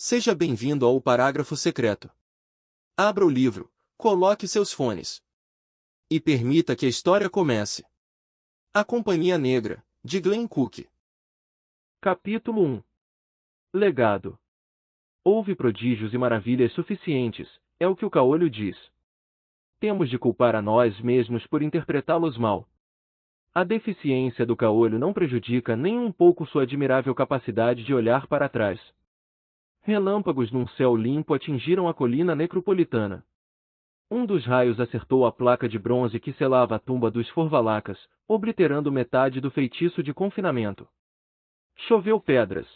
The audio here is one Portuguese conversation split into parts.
Seja bem-vindo ao parágrafo secreto. Abra o livro, coloque seus fones e permita que a história comece. A Companhia Negra, de Glenn Cook. Capítulo 1. Legado. Houve prodígios e maravilhas suficientes, é o que o caolho diz. Temos de culpar a nós mesmos por interpretá-los mal. A deficiência do caolho não prejudica nem um pouco sua admirável capacidade de olhar para trás. Relâmpagos num céu limpo atingiram a colina necropolitana. Um dos raios acertou a placa de bronze que selava a tumba dos Forvalacas, obliterando metade do feitiço de confinamento. Choveu pedras.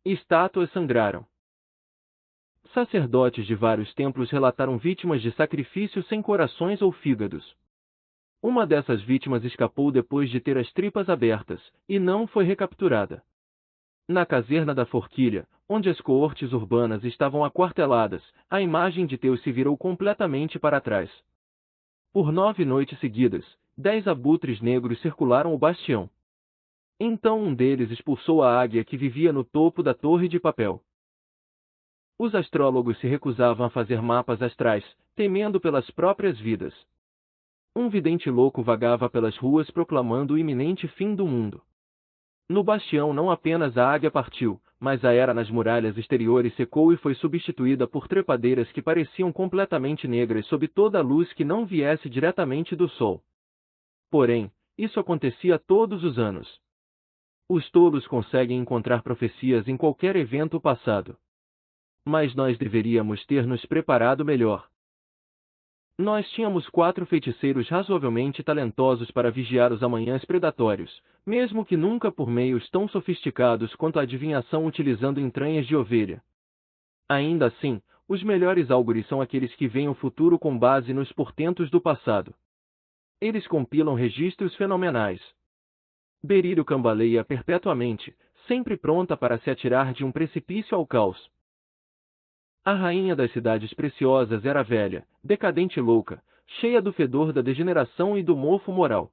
Estátuas sangraram. Sacerdotes de vários templos relataram vítimas de sacrifício sem corações ou fígados. Uma dessas vítimas escapou depois de ter as tripas abertas, e não foi recapturada. Na caserna da Forquilha, onde as coortes urbanas estavam aquarteladas, a imagem de Deus se virou completamente para trás. Por 9 noites seguidas, 10 abutres negros circularam o bastião. Então um deles expulsou a águia que vivia no topo da torre de papel. Os astrólogos se recusavam a fazer mapas astrais, temendo pelas próprias vidas. Um vidente louco vagava pelas ruas proclamando o iminente fim do mundo. No bastião não apenas a águia partiu, mas a era nas muralhas exteriores secou e foi substituída por trepadeiras que pareciam completamente negras sob toda a luz que não viesse diretamente do sol. Porém, isso acontecia todos os anos. Os tolos conseguem encontrar profecias em qualquer evento passado. Mas nós deveríamos ter nos preparado melhor. Nós tínhamos 4 feiticeiros razoavelmente talentosos para vigiar os amanhãs predatórios, mesmo que nunca por meios tão sofisticados quanto a adivinhação utilizando entranhas de ovelha. Ainda assim, os melhores augures são aqueles que veem o futuro com base nos portentos do passado. Eles compilam registros fenomenais. Berílio cambaleia perpetuamente, sempre pronta para se atirar de um precipício ao caos. A rainha das cidades preciosas era velha, decadente e louca, cheia do fedor da degeneração e do mofo moral.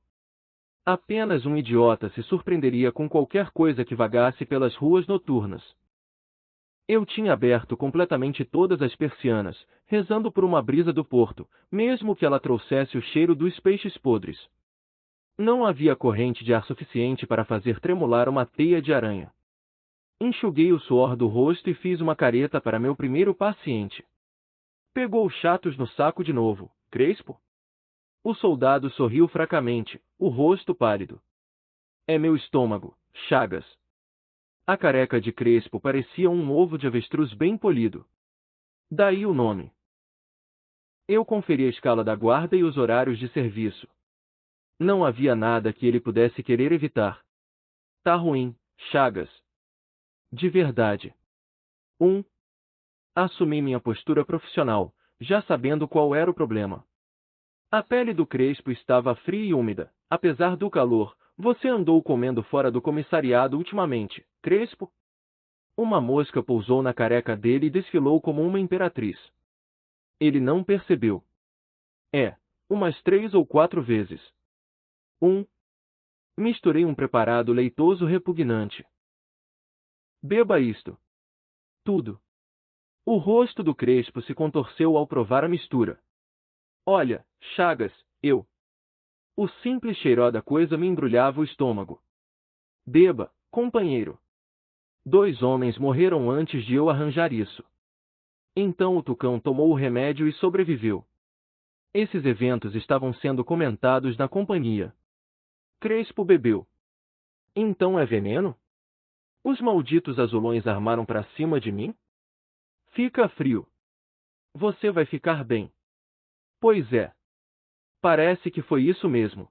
Apenas um idiota se surpreenderia com qualquer coisa que vagasse pelas ruas noturnas. Eu tinha aberto completamente todas as persianas, rezando por uma brisa do porto, mesmo que ela trouxesse o cheiro dos peixes podres. Não havia corrente de ar suficiente para fazer tremular uma teia de aranha. Enxuguei o suor do rosto e fiz uma careta para meu primeiro paciente. Pegou chatos no saco de novo, Crespo? O soldado sorriu fracamente, o rosto pálido. É meu estômago, Chagas. A careca de Crespo parecia um ovo de avestruz bem polido. Daí o nome. Eu conferi a escala da guarda e os horários de serviço. Não havia nada que ele pudesse querer evitar. Tá ruim, Chagas. De verdade. 1. Assumi minha postura profissional, já sabendo qual era o problema. A pele do Crespo estava fria e úmida. Apesar do calor, você andou comendo fora do comissariado ultimamente, Crespo? Uma mosca pousou na careca dele e desfilou como uma imperatriz. Ele não percebeu. Umas 3 ou 4 vezes. 1. Misturei um preparado leitoso repugnante. Beba isto. Tudo. O rosto do Crespo se contorceu ao provar a mistura. Olha, Chagas, O simples cheiro da coisa me embrulhava o estômago. Beba, companheiro. 2 homens morreram antes de eu arranjar isso. Então o Tucão tomou o remédio e sobreviveu. Esses eventos estavam sendo comentados na companhia. Crespo bebeu. Então é veneno? Os malditos azulões armaram para cima de mim? Fica frio. Você vai ficar bem. Pois é. Parece que foi isso mesmo.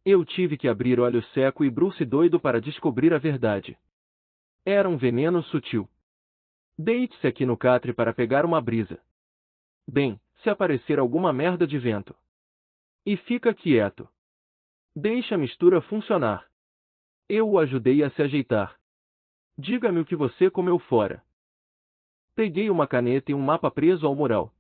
Eu tive que abrir olho seco e Bruce doido para descobrir a verdade. Era um veneno sutil. Deite-se aqui no catre para pegar uma brisa. Bem, se aparecer alguma merda de vento. E fica quieto. Deixa a mistura funcionar. Eu o ajudei a se ajeitar. Diga-me o que você comeu fora. Peguei uma caneta e um mapa preso ao mural.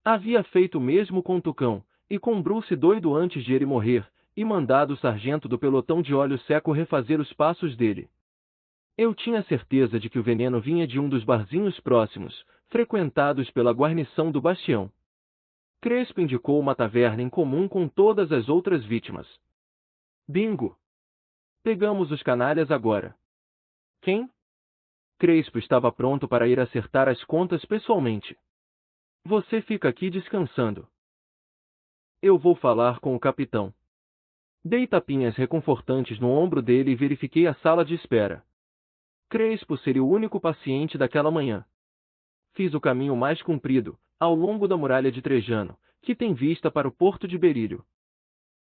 Havia feito o mesmo com Tucão, e com Bruce doido antes de ele morrer, e mandado o sargento do pelotão de olho seco refazer os passos dele. Eu tinha certeza de que o veneno vinha de um dos barzinhos próximos, frequentados pela guarnição do bastião. Crespo indicou uma taverna em comum com todas as outras vítimas. Bingo! Pegamos os canalhas agora. Quem? Crespo estava pronto para ir acertar as contas pessoalmente. Você fica aqui descansando. Eu vou falar com o capitão. Dei tapinhas reconfortantes no ombro dele e verifiquei a sala de espera. Crespo seria o único paciente daquela manhã. Fiz o caminho mais comprido, ao longo da muralha de Trejano, que tem vista para o porto de Berílio.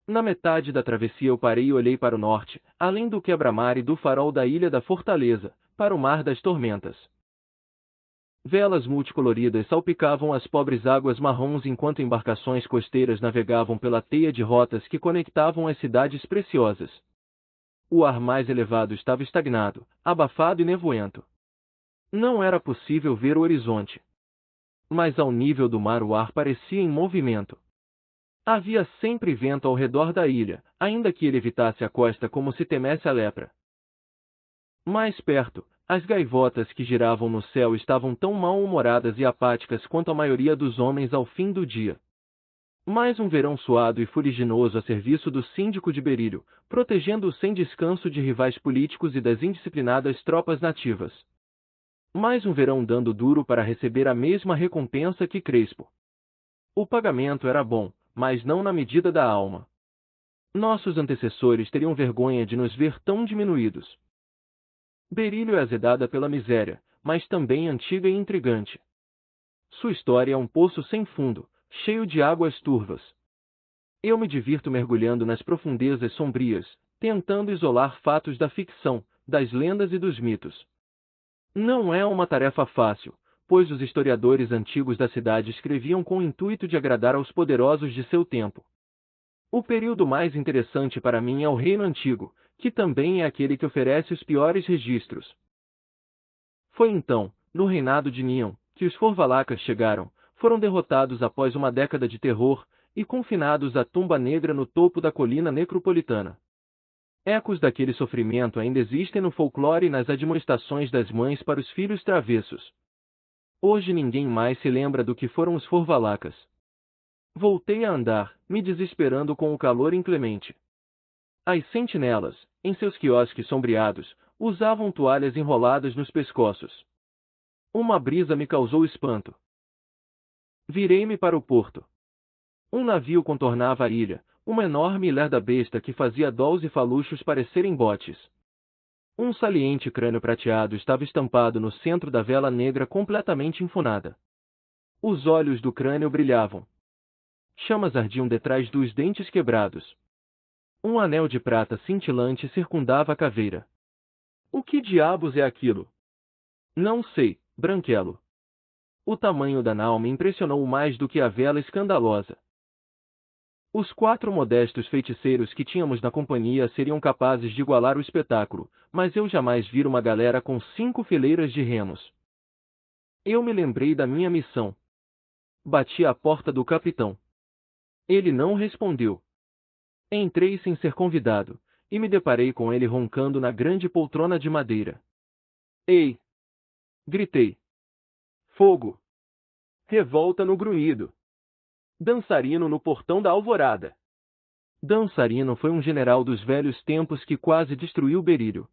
Na metade da travessia eu parei e olhei para o norte, além do quebra-mar e do farol da ilha da Fortaleza, para o mar das tormentas. Velas multicoloridas salpicavam as pobres águas marrons enquanto embarcações costeiras navegavam pela teia de rotas que conectavam as cidades preciosas. O ar mais elevado estava estagnado, abafado e nevoento. Não era possível ver o horizonte. Mas ao nível do mar o ar parecia em movimento. Havia sempre vento ao redor da ilha, ainda que ele evitasse a costa como se temesse a lepra. Mais perto, as gaivotas que giravam no céu estavam tão mal-humoradas e apáticas quanto a maioria dos homens ao fim do dia. Mais um verão suado e fuliginoso a serviço do síndico de Berílio, protegendo-o sem descanso de rivais políticos e das indisciplinadas tropas nativas. Mais um verão dando duro para receber a mesma recompensa que Crespo. O pagamento era bom, mas não na medida da alma. Nossos antecessores teriam vergonha de nos ver tão diminuídos. Berílio é azedada pela miséria, mas também antiga e intrigante. Sua história é um poço sem fundo, cheio de águas turvas. Eu me divirto mergulhando nas profundezas sombrias, tentando isolar fatos da ficção, das lendas e dos mitos. Não é uma tarefa fácil, pois os historiadores antigos da cidade escreviam com o intuito de agradar aos poderosos de seu tempo. O período mais interessante para mim é o Reino Antigo, que também é aquele que oferece os piores registros. Foi então, no reinado de Nion, que os Forvalacas chegaram, foram derrotados após uma década de terror, e confinados à tumba negra no topo da colina necropolitana. Ecos daquele sofrimento ainda existem no folclore e nas admoestações das mães para os filhos travessos. Hoje ninguém mais se lembra do que foram os Forvalacas. Voltei a andar, me desesperando com o calor inclemente. As sentinelas, em seus quiosques sombreados, usavam toalhas enroladas nos pescoços. Uma brisa me causou espanto. Virei-me para o porto. Um navio contornava a ilha, uma enorme e lerda besta que fazia dolls e faluchos parecerem botes. Um saliente crânio prateado estava estampado no centro da vela negra completamente enfunada. Os olhos do crânio brilhavam. Chamas ardiam detrás dos dentes quebrados. Um anel de prata cintilante circundava a caveira. O que diabos é aquilo? Não sei, Branquelo. O tamanho da nau me impressionou mais do que a vela escandalosa. Os 4 modestos feiticeiros que tínhamos na companhia seriam capazes de igualar o espetáculo, mas eu jamais vi uma galera com 5 fileiras de remos. Eu me lembrei da minha missão. Bati à porta do capitão. Ele não respondeu. Entrei sem ser convidado, e me deparei com ele roncando na grande poltrona de madeira. Ei! Gritei. Fogo! Revolta no grunhido! Dançarino no portão da alvorada. Dançarino foi um general dos velhos tempos que quase destruiu Berílio.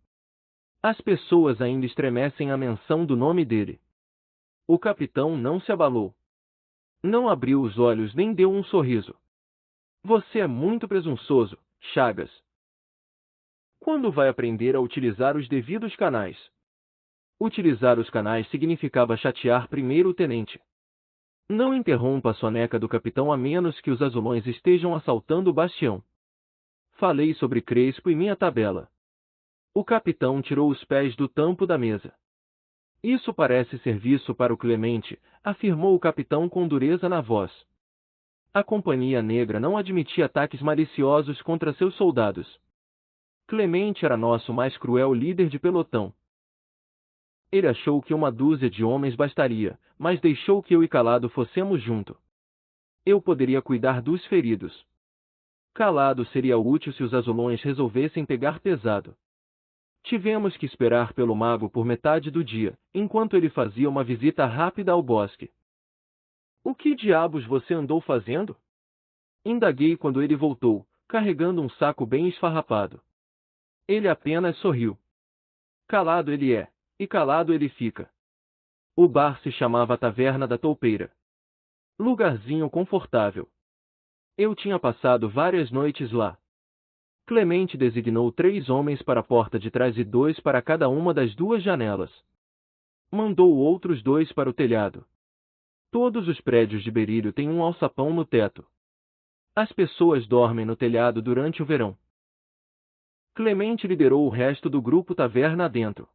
As pessoas ainda estremecem à menção do nome dele. O capitão não se abalou. Não abriu os olhos nem deu um sorriso. Você é muito presunçoso, Chagas. Quando vai aprender a utilizar os devidos canais? Utilizar os canais significava chatear primeiro o tenente. Não interrompa a soneca do capitão a menos que os azulões estejam assaltando o bastião. Falei sobre Crespo e minha tabela. O capitão tirou os pés do tampo da mesa. Isso parece serviço para o Clemente, afirmou o capitão com dureza na voz. A Companhia Negra não admitia ataques maliciosos contra seus soldados. Clemente era nosso mais cruel líder de pelotão. Ele achou que uma dúzia de homens bastaria, mas deixou que eu e Calado fossemos junto. Eu poderia cuidar dos feridos. Calado seria útil se os azulões resolvessem pegar pesado. Tivemos que esperar pelo mago por metade do dia, enquanto ele fazia uma visita rápida ao bosque. O que diabos você andou fazendo? Indaguei quando ele voltou, carregando um saco bem esfarrapado. Ele apenas sorriu. Calado ele é, e calado ele fica. O bar se chamava Taverna da Toupeira. Lugarzinho confortável. Eu tinha passado várias noites lá. Clemente designou 3 homens para a porta de trás e 2 para cada uma das 2 janelas. Mandou outros 2 para o telhado. Todos os prédios de Berílio têm um alçapão no teto. As pessoas dormem no telhado durante o verão. Clemente liderou o resto do grupo taverna adentro.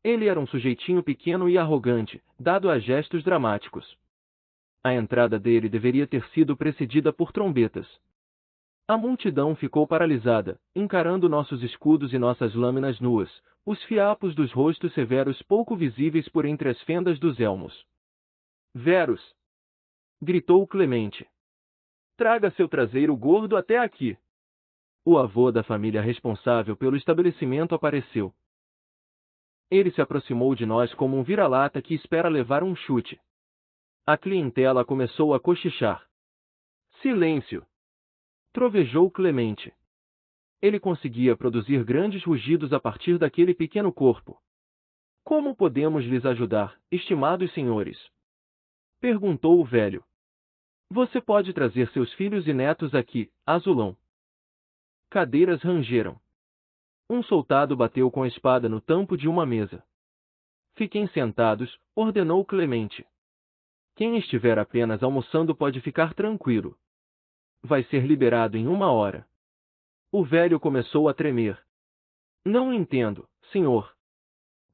Ele era um sujeitinho pequeno e arrogante, dado a gestos dramáticos. A entrada dele deveria ter sido precedida por trombetas. A multidão ficou paralisada, encarando nossos escudos e nossas lâminas nuas, os fiapos dos rostos severos pouco visíveis por entre as fendas dos elmos. Verus! Gritou Clemente. Traga seu traseiro gordo até aqui. O avô da família responsável pelo estabelecimento apareceu. Ele se aproximou de nós como um vira-lata que espera levar um chute. A clientela começou a cochichar. Silêncio! Trovejou Clemente. Ele conseguia produzir grandes rugidos a partir daquele pequeno corpo. Como podemos lhes ajudar, estimados senhores? Perguntou o velho. Você pode trazer seus filhos e netos aqui, azulão. Cadeiras rangeram. Um soldado bateu com a espada no tampo de uma mesa. Fiquem sentados, ordenou Clemente. Quem estiver apenas almoçando pode ficar tranquilo. Vai ser liberado em 1 hora. O velho começou a tremer. Não entendo, senhor.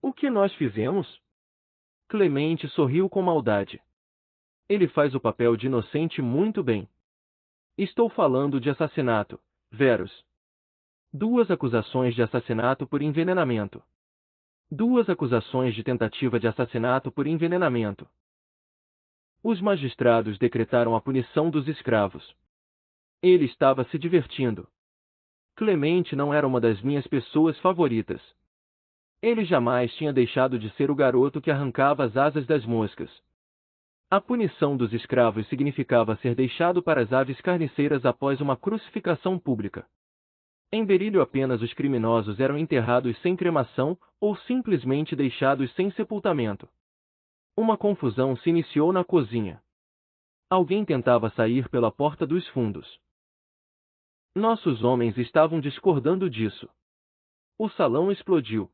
O que nós fizemos? Clemente sorriu com maldade. Ele faz o papel de inocente muito bem. Estou falando de assassinato, Verus. 2 acusações de assassinato por envenenamento. 2 acusações de tentativa de assassinato por envenenamento. Os magistrados decretaram a punição dos escravos. Ele estava se divertindo. Clemente não era uma das minhas pessoas favoritas. Ele jamais tinha deixado de ser o garoto que arrancava as asas das moscas. A punição dos escravos significava ser deixado para as aves carniceiras após uma crucificação pública. Em Berílio apenas os criminosos eram enterrados sem cremação ou simplesmente deixados sem sepultamento. Uma confusão se iniciou na cozinha. Alguém tentava sair pela porta dos fundos. Nossos homens estavam discordando disso. O salão explodiu.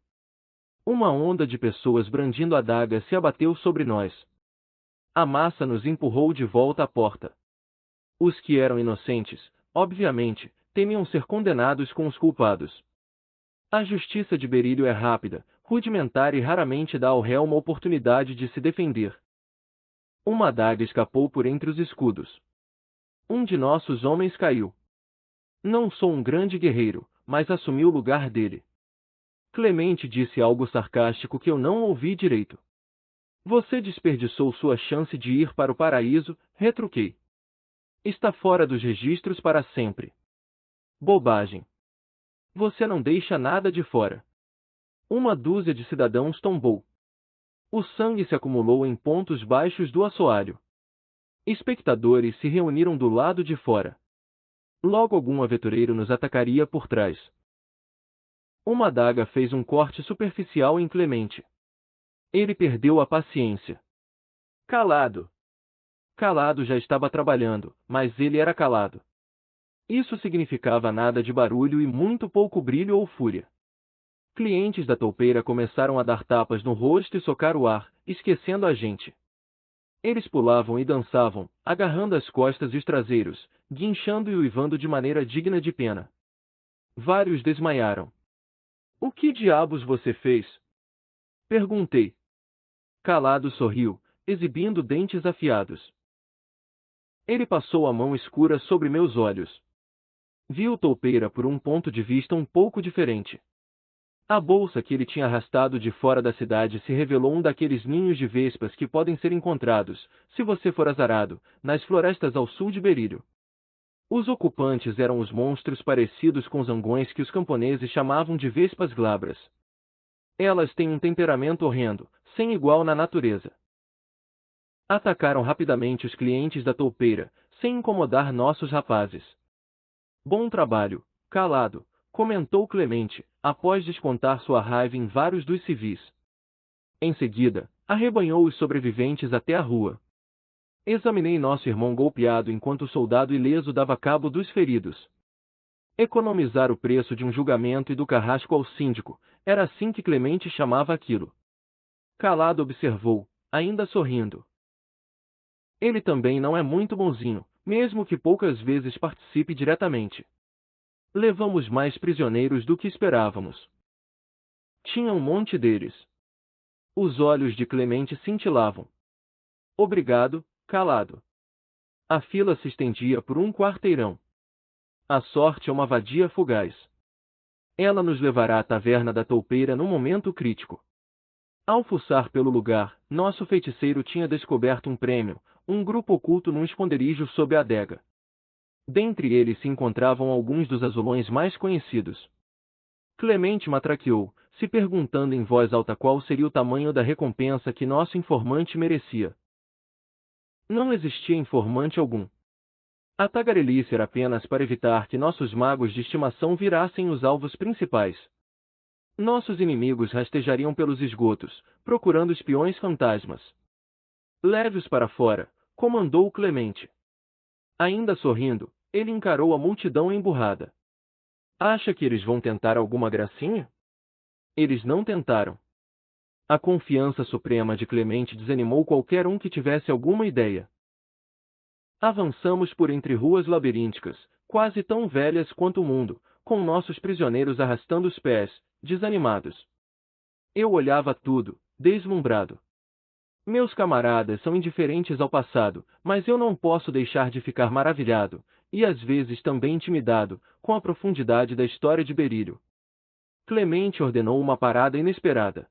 Uma onda de pessoas brandindo adagas se abateu sobre nós. A massa nos empurrou de volta à porta. Os que eram inocentes, obviamente, temiam ser condenados com os culpados. A justiça de Berílio é rápida, rudimentar e raramente dá ao réu uma oportunidade de se defender. Uma adaga escapou por entre os escudos. Um de nossos homens caiu. Não sou um grande guerreiro, mas assumi o lugar dele. Clemente disse algo sarcástico que eu não ouvi direito. Você desperdiçou sua chance de ir para o paraíso, retruquei. Está fora dos registros para sempre. Bobagem. Você não deixa nada de fora. 1 dúzia de cidadãos tombou. O sangue se acumulou em pontos baixos do assoalho. Espectadores se reuniram do lado de fora. Logo algum aventureiro nos atacaria por trás. Uma adaga fez um corte superficial em Clemente. Ele perdeu a paciência. Calado. Calado já estava trabalhando, mas ele era calado. Isso significava nada de barulho e muito pouco brilho ou fúria. Clientes da toupeira começaram a dar tapas no rosto e socar o ar, esquecendo a gente. Eles pulavam e dançavam, agarrando as costas e os traseiros, guinchando e uivando de maneira digna de pena. Vários desmaiaram. O que diabos você fez? Perguntei. Calado sorriu, exibindo dentes afiados. Ele passou a mão escura sobre meus olhos. Viu toupeira por um ponto de vista um pouco diferente. A bolsa que ele tinha arrastado de fora da cidade se revelou um daqueles ninhos de vespas que podem ser encontrados, se você for azarado, nas florestas ao sul de Berílio. Os ocupantes eram os monstros parecidos com zangões que os camponeses chamavam de vespas glabras. Elas têm um temperamento horrendo, sem igual na natureza. Atacaram rapidamente os clientes da toupeira, sem incomodar nossos rapazes. Bom trabalho, Calado, comentou Clemente, após descontar sua raiva em vários dos civis. Em seguida, arrebanhou os sobreviventes até a rua. Examinei nosso irmão golpeado enquanto o soldado ileso dava cabo dos feridos. Economizar o preço de um julgamento e do carrasco ao síndico, era assim que Clemente chamava aquilo. Calado observou, ainda sorrindo. Ele também não é muito bonzinho, mesmo que poucas vezes participe diretamente. Levamos mais prisioneiros do que esperávamos. Tinha um monte deles. Os olhos de Clemente cintilavam. Obrigado, Calado. A fila se estendia por um quarteirão. A sorte é uma vadia fugaz. Ela nos levará à taverna da toupeira num momento crítico. Ao fuçar pelo lugar, nosso feiticeiro tinha descoberto um prêmio, um grupo oculto num esconderijo sob a adega. Dentre eles se encontravam alguns dos azulões mais conhecidos. Clemente matraqueou, se perguntando em voz alta qual seria o tamanho da recompensa que nosso informante merecia. Não existia informante algum. A tagarelice era apenas para evitar que nossos magos de estimação virassem os alvos principais. Nossos inimigos rastejariam pelos esgotos, procurando espiões fantasmas. Leve-os para fora, comandou Clemente. Ainda sorrindo, ele encarou a multidão emburrada. Acha que eles vão tentar alguma gracinha? Eles não tentaram. A confiança suprema de Clemente desanimou qualquer um que tivesse alguma ideia. Avançamos por entre ruas labirínticas, quase tão velhas quanto o mundo, com nossos prisioneiros arrastando os pés, desanimados. Eu olhava tudo, deslumbrado. Meus camaradas são indiferentes ao passado, mas eu não posso deixar de ficar maravilhado, e às vezes também intimidado, com a profundidade da história de Berílio. Clemente ordenou uma parada inesperada.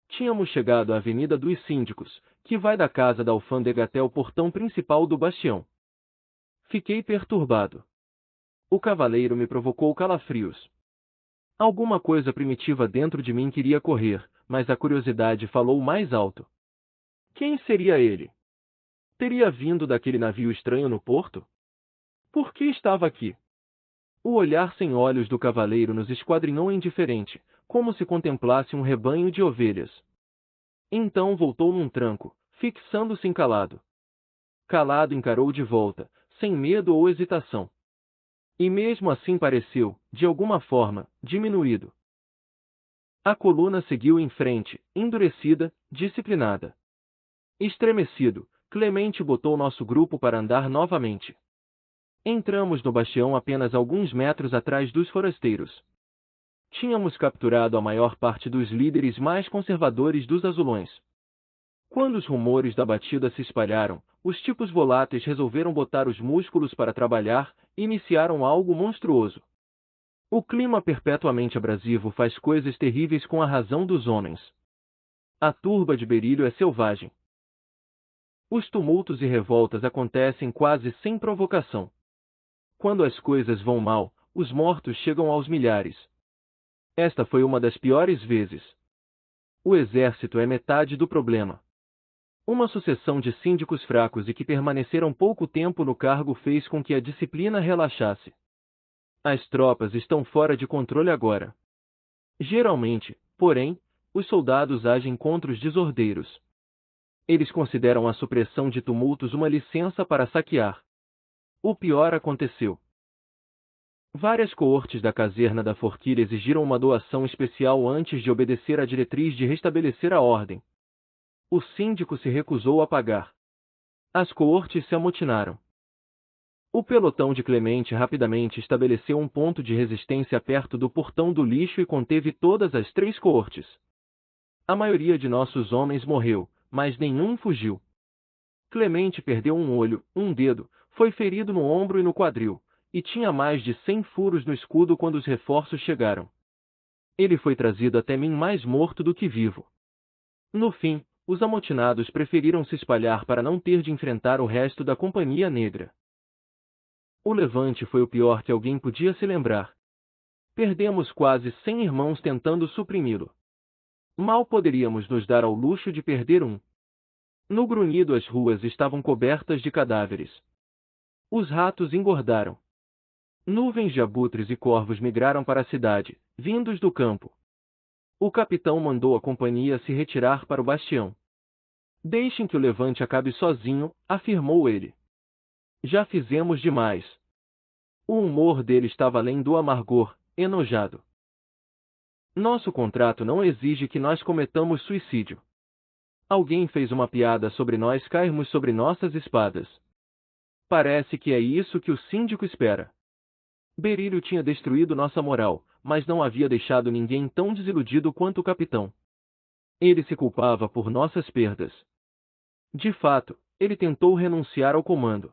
Tínhamos chegado à Avenida dos Síndicos, que vai da casa da alfândega até o portão principal do bastião. Fiquei perturbado. O cavaleiro me provocou calafrios. Alguma coisa primitiva dentro de mim queria correr, mas a curiosidade falou mais alto. Quem seria ele? Teria vindo daquele navio estranho no porto? Por que estava aqui? O olhar sem olhos do cavaleiro nos esquadrinhou indiferente, como se contemplasse um rebanho de ovelhas. Então voltou num tranco, fixando-se encalado. Calado encarou de volta, sem medo ou hesitação. E mesmo assim pareceu, de alguma forma, diminuído. A coluna seguiu em frente, endurecida, disciplinada. Estremecido, Clemente botou nosso grupo para andar novamente. Entramos no bastião apenas alguns metros atrás dos forasteiros. Tínhamos capturado a maior parte dos líderes mais conservadores dos azulões. Quando os rumores da batida se espalharam, os tipos voláteis resolveram botar os músculos para trabalhar e iniciaram algo monstruoso. O clima perpetuamente abrasivo faz coisas terríveis com a razão dos homens. A turba de Berílio é selvagem. Os tumultos e revoltas acontecem quase sem provocação. Quando as coisas vão mal, os mortos chegam aos milhares. Esta foi uma das piores vezes. O exército é metade do problema. Uma sucessão de síndicos fracos e que permaneceram pouco tempo no cargo fez com que a disciplina relaxasse. As tropas estão fora de controle agora. Geralmente, porém, os soldados agem contra os desordeiros. Eles consideram a supressão de tumultos uma licença para saquear. O pior aconteceu. Várias coortes da caserna da forquilha exigiram uma doação especial antes de obedecer à diretriz de restabelecer a ordem. O síndico se recusou a pagar. As coortes se amotinaram. O pelotão de Clemente rapidamente estabeleceu um ponto de resistência perto do portão do lixo e conteve todas as 3 coortes. A maioria de nossos homens morreu, mas nenhum fugiu. Clemente perdeu um olho, um dedo, foi ferido no ombro e no quadril, e tinha mais de 100 furos no escudo quando os reforços chegaram. Ele foi trazido até mim mais morto do que vivo. No fim, os amotinados preferiram se espalhar para não ter de enfrentar o resto da Companhia Negra. O levante foi o pior que alguém podia se lembrar. Perdemos quase 100 irmãos tentando suprimi-lo. Mal poderíamos nos dar ao luxo de perder um. No grunhido as ruas estavam cobertas de cadáveres. Os ratos engordaram. Nuvens de abutres e corvos migraram para a cidade, vindos do campo. O capitão mandou a companhia se retirar para o bastião. Deixem que o levante acabe sozinho, afirmou ele. Já fizemos demais. O humor dele estava além do amargor, enojado. Nosso contrato não exige que nós cometamos suicídio. Alguém fez uma piada sobre nós cairmos sobre nossas espadas. Parece que é isso que o síndico espera. Berílio tinha destruído nossa moral, mas não havia deixado ninguém tão desiludido quanto o capitão. Ele se culpava por nossas perdas. De fato, ele tentou renunciar ao comando.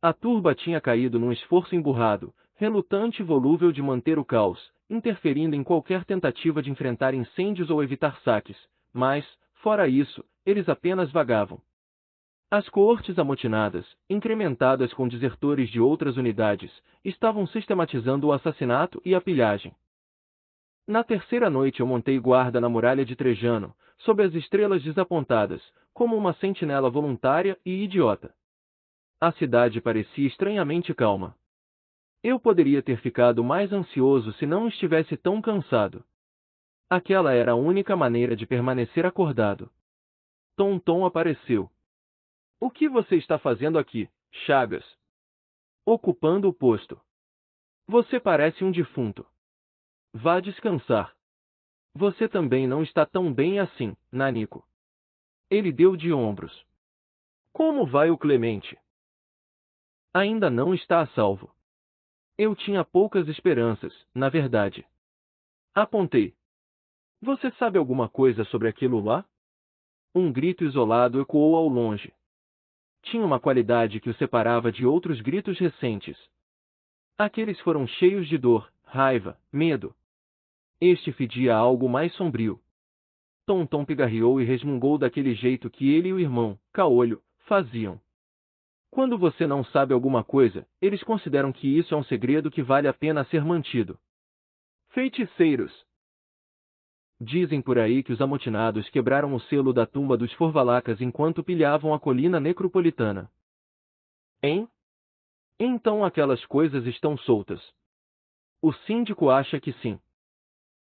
A turba tinha caído num esforço emburrado, relutante e volúvel de manter o caos, interferindo em qualquer tentativa de enfrentar incêndios ou evitar saques, mas, fora isso, eles apenas vagavam. As coortes amotinadas, incrementadas com desertores de outras unidades, estavam sistematizando o assassinato e a pilhagem. Na terceira noite eu montei guarda na muralha de Trejano, sob as estrelas desapontadas, como uma sentinela voluntária e idiota. A cidade parecia estranhamente calma. Eu poderia ter ficado mais ansioso se não estivesse tão cansado. Aquela era a única maneira de permanecer acordado. Tonton apareceu. O que você está fazendo aqui, Chagas? Ocupando o posto. Você parece um defunto. Vá descansar. Você também não está tão bem assim, Nanico. Ele deu de ombros. Como vai o Clemente? Ainda não está a salvo. Eu tinha poucas esperanças, na verdade. Apontei. Você sabe alguma coisa sobre aquilo lá? Um grito isolado ecoou ao longe. Tinha uma qualidade que o separava de outros gritos recentes. Aqueles foram cheios de dor, raiva, medo. Este fedia a algo mais sombrio. Tonton pigarreou e resmungou daquele jeito que ele e o irmão, Caolho, faziam. Quando você não sabe alguma coisa, eles consideram que isso é um segredo que vale a pena ser mantido. Feiticeiros! Dizem por aí que os amotinados quebraram o selo da tumba dos Forvalacas enquanto pilhavam a colina necropolitana. Hein? Então aquelas coisas estão soltas. O síndico acha que sim.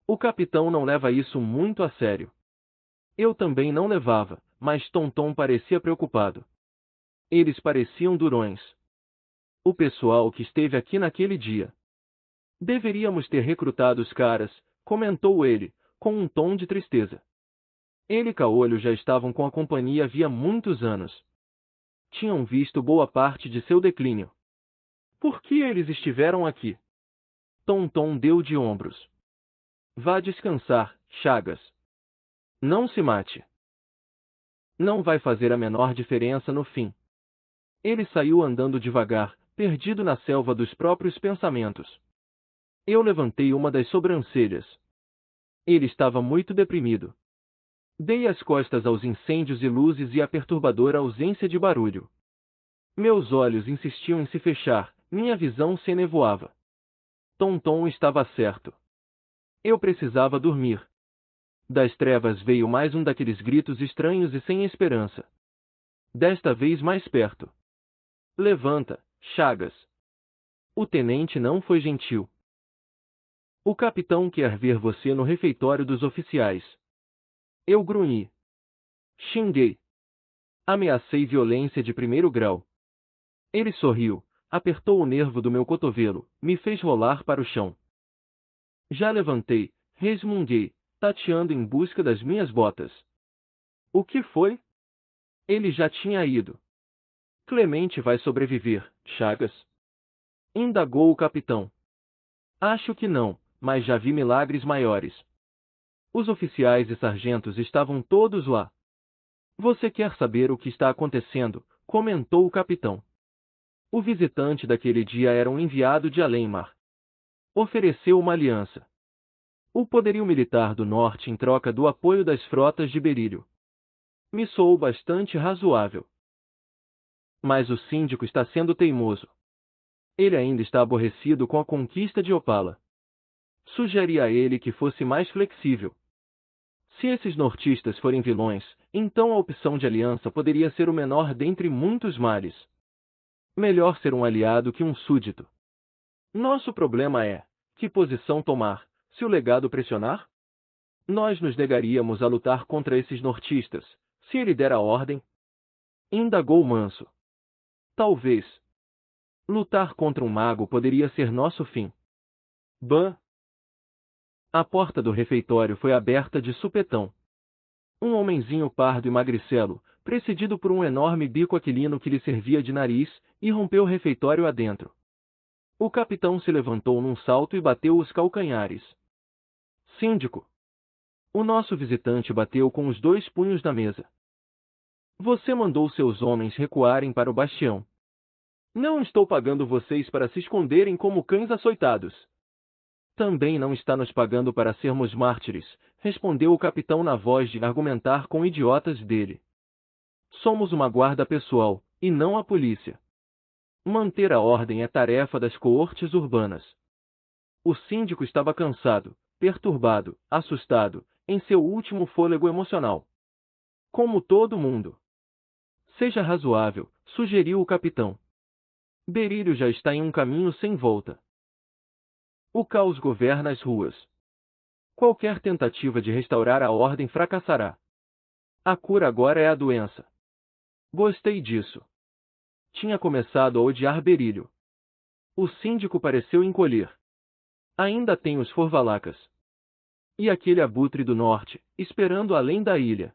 O capitão não leva isso muito a sério. Eu também não levava, mas Tonton parecia preocupado. Eles pareciam durões. O pessoal que esteve aqui naquele dia. Deveríamos ter recrutado os caras, comentou ele, com um tom de tristeza. Ele e Caolho já estavam com a companhia havia muitos anos. Tinham visto boa parte de seu declínio. Por que eles estiveram aqui? Tonton deu de ombros. Vá descansar, Chagas. Não se mate. Não vai fazer a menor diferença no fim. Ele saiu andando devagar, perdido na selva dos próprios pensamentos. Eu levantei uma das sobrancelhas. Ele estava muito deprimido. Dei as costas aos incêndios e luzes e à perturbadora ausência de barulho. Meus olhos insistiam em se fechar, minha visão se enevoava. Tonton estava certo. Eu precisava dormir. Das trevas veio mais um daqueles gritos estranhos e sem esperança. Desta vez mais perto. Levanta, Chagas. O tenente não foi gentil. O capitão quer ver você no refeitório dos oficiais. Eu grunhi. Xinguei. Ameacei violência de primeiro grau. Ele sorriu, apertou o nervo do meu cotovelo, me fez rolar para o chão. Já levantei, resmunguei, tateando em busca das minhas botas. O que foi? Ele já tinha ido. Clemente vai sobreviver, Chagas? Indagou o capitão. Acho que não, mas já vi milagres maiores. Os oficiais e sargentos estavam todos lá. Você quer saber o que está acontecendo? Comentou o capitão. O visitante daquele dia era um enviado de além-mar. Ofereceu uma aliança. O poderio militar do norte em troca do apoio das frotas de Berílio. Me soou bastante razoável. Mas o síndico está sendo teimoso. Ele ainda está aborrecido com a conquista de Opala. Sugeri a ele que fosse mais flexível. Se esses nortistas forem vilões, então a opção de aliança poderia ser o menor dentre muitos males. Melhor ser um aliado que um súdito. Nosso problema é, que posição tomar, se o legado pressionar? Nós nos negaríamos a lutar contra esses nortistas, se ele der a ordem? Indagou Manso. Talvez. Lutar contra um mago poderia ser nosso fim. Bah! A porta do refeitório foi aberta de supetão. Um homenzinho pardo e magricelo, precedido por um enorme bico aquilino que lhe servia de nariz, irrompeu o refeitório adentro. O capitão se levantou num salto e bateu os calcanhares. Síndico! O nosso visitante bateu com os 2 punhos na mesa. Você mandou seus homens recuarem para o bastião. Não estou pagando vocês para se esconderem como cães açoitados. Também não está nos pagando para sermos mártires, respondeu o capitão na voz de argumentar com idiotas dele. Somos uma guarda pessoal, e não a polícia. Manter a ordem é tarefa das coortes urbanas. O síndico estava cansado, perturbado, assustado, em seu último fôlego emocional. Como todo mundo. Seja razoável, sugeriu o capitão. Berílio já está em um caminho sem volta. O caos governa as ruas. Qualquer tentativa de restaurar a ordem fracassará. A cura agora é a doença. Gostei disso. Tinha começado a odiar Berílio. O síndico pareceu encolher. Ainda tem os forvalacas. E aquele abutre do norte, esperando além da ilha.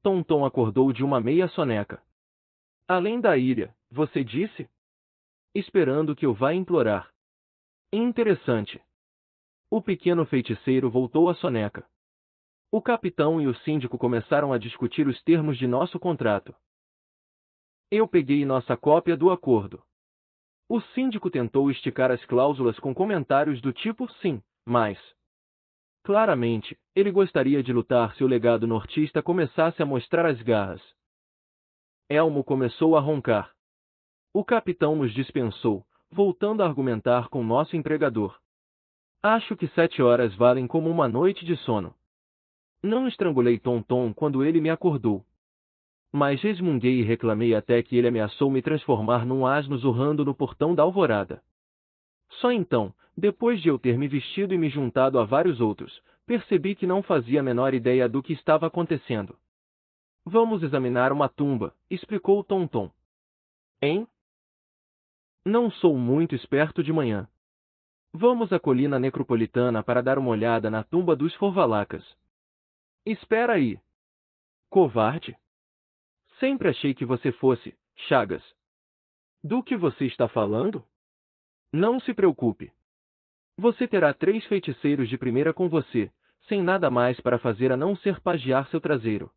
Tonton acordou de uma meia soneca. Além da ilha, você disse? Esperando que eu vá implorar. Interessante. O pequeno feiticeiro voltou à soneca. O capitão e o síndico começaram a discutir os termos de nosso contrato. Eu peguei nossa cópia do acordo. O síndico tentou esticar as cláusulas com comentários do tipo sim, mas... Claramente, ele gostaria de lutar se o legado nortista começasse a mostrar as garras. Elmo começou a roncar. O capitão nos dispensou, voltando a argumentar com nosso empregador. Acho que 7 horas valem como uma noite de sono. Não estrangulei Tonton quando ele me acordou. Mas resmunguei e reclamei até que ele ameaçou me transformar num asno zurrando no portão da alvorada. Só então, depois de eu ter me vestido e me juntado a vários outros, percebi que não fazia a menor ideia do que estava acontecendo. Vamos examinar uma tumba, explicou Tonton. Hein? Não sou muito esperto de manhã. Vamos à colina necropolitana para dar uma olhada na tumba dos forvalacas. Espera aí. Covarde? Sempre achei que você fosse, Chagas. Do que você está falando? Não se preocupe. Você terá 3 feiticeiros de primeira com você, sem nada mais para fazer a não ser pajear seu traseiro.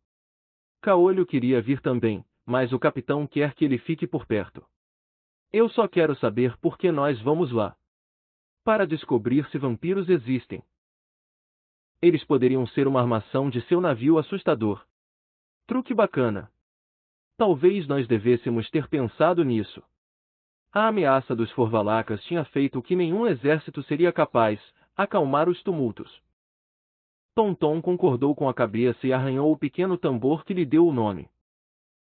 Caolho queria vir também, mas o capitão quer que ele fique por perto. Eu só quero saber por que nós vamos lá. Para descobrir se vampiros existem. Eles poderiam ser uma armação de seu navio assustador. Truque bacana. Talvez nós devêssemos ter pensado nisso. A ameaça dos forvalacas tinha feito o que nenhum exército seria capaz, acalmar os tumultos. Tonton concordou com a cabeça e arranhou o pequeno tambor que lhe deu o nome.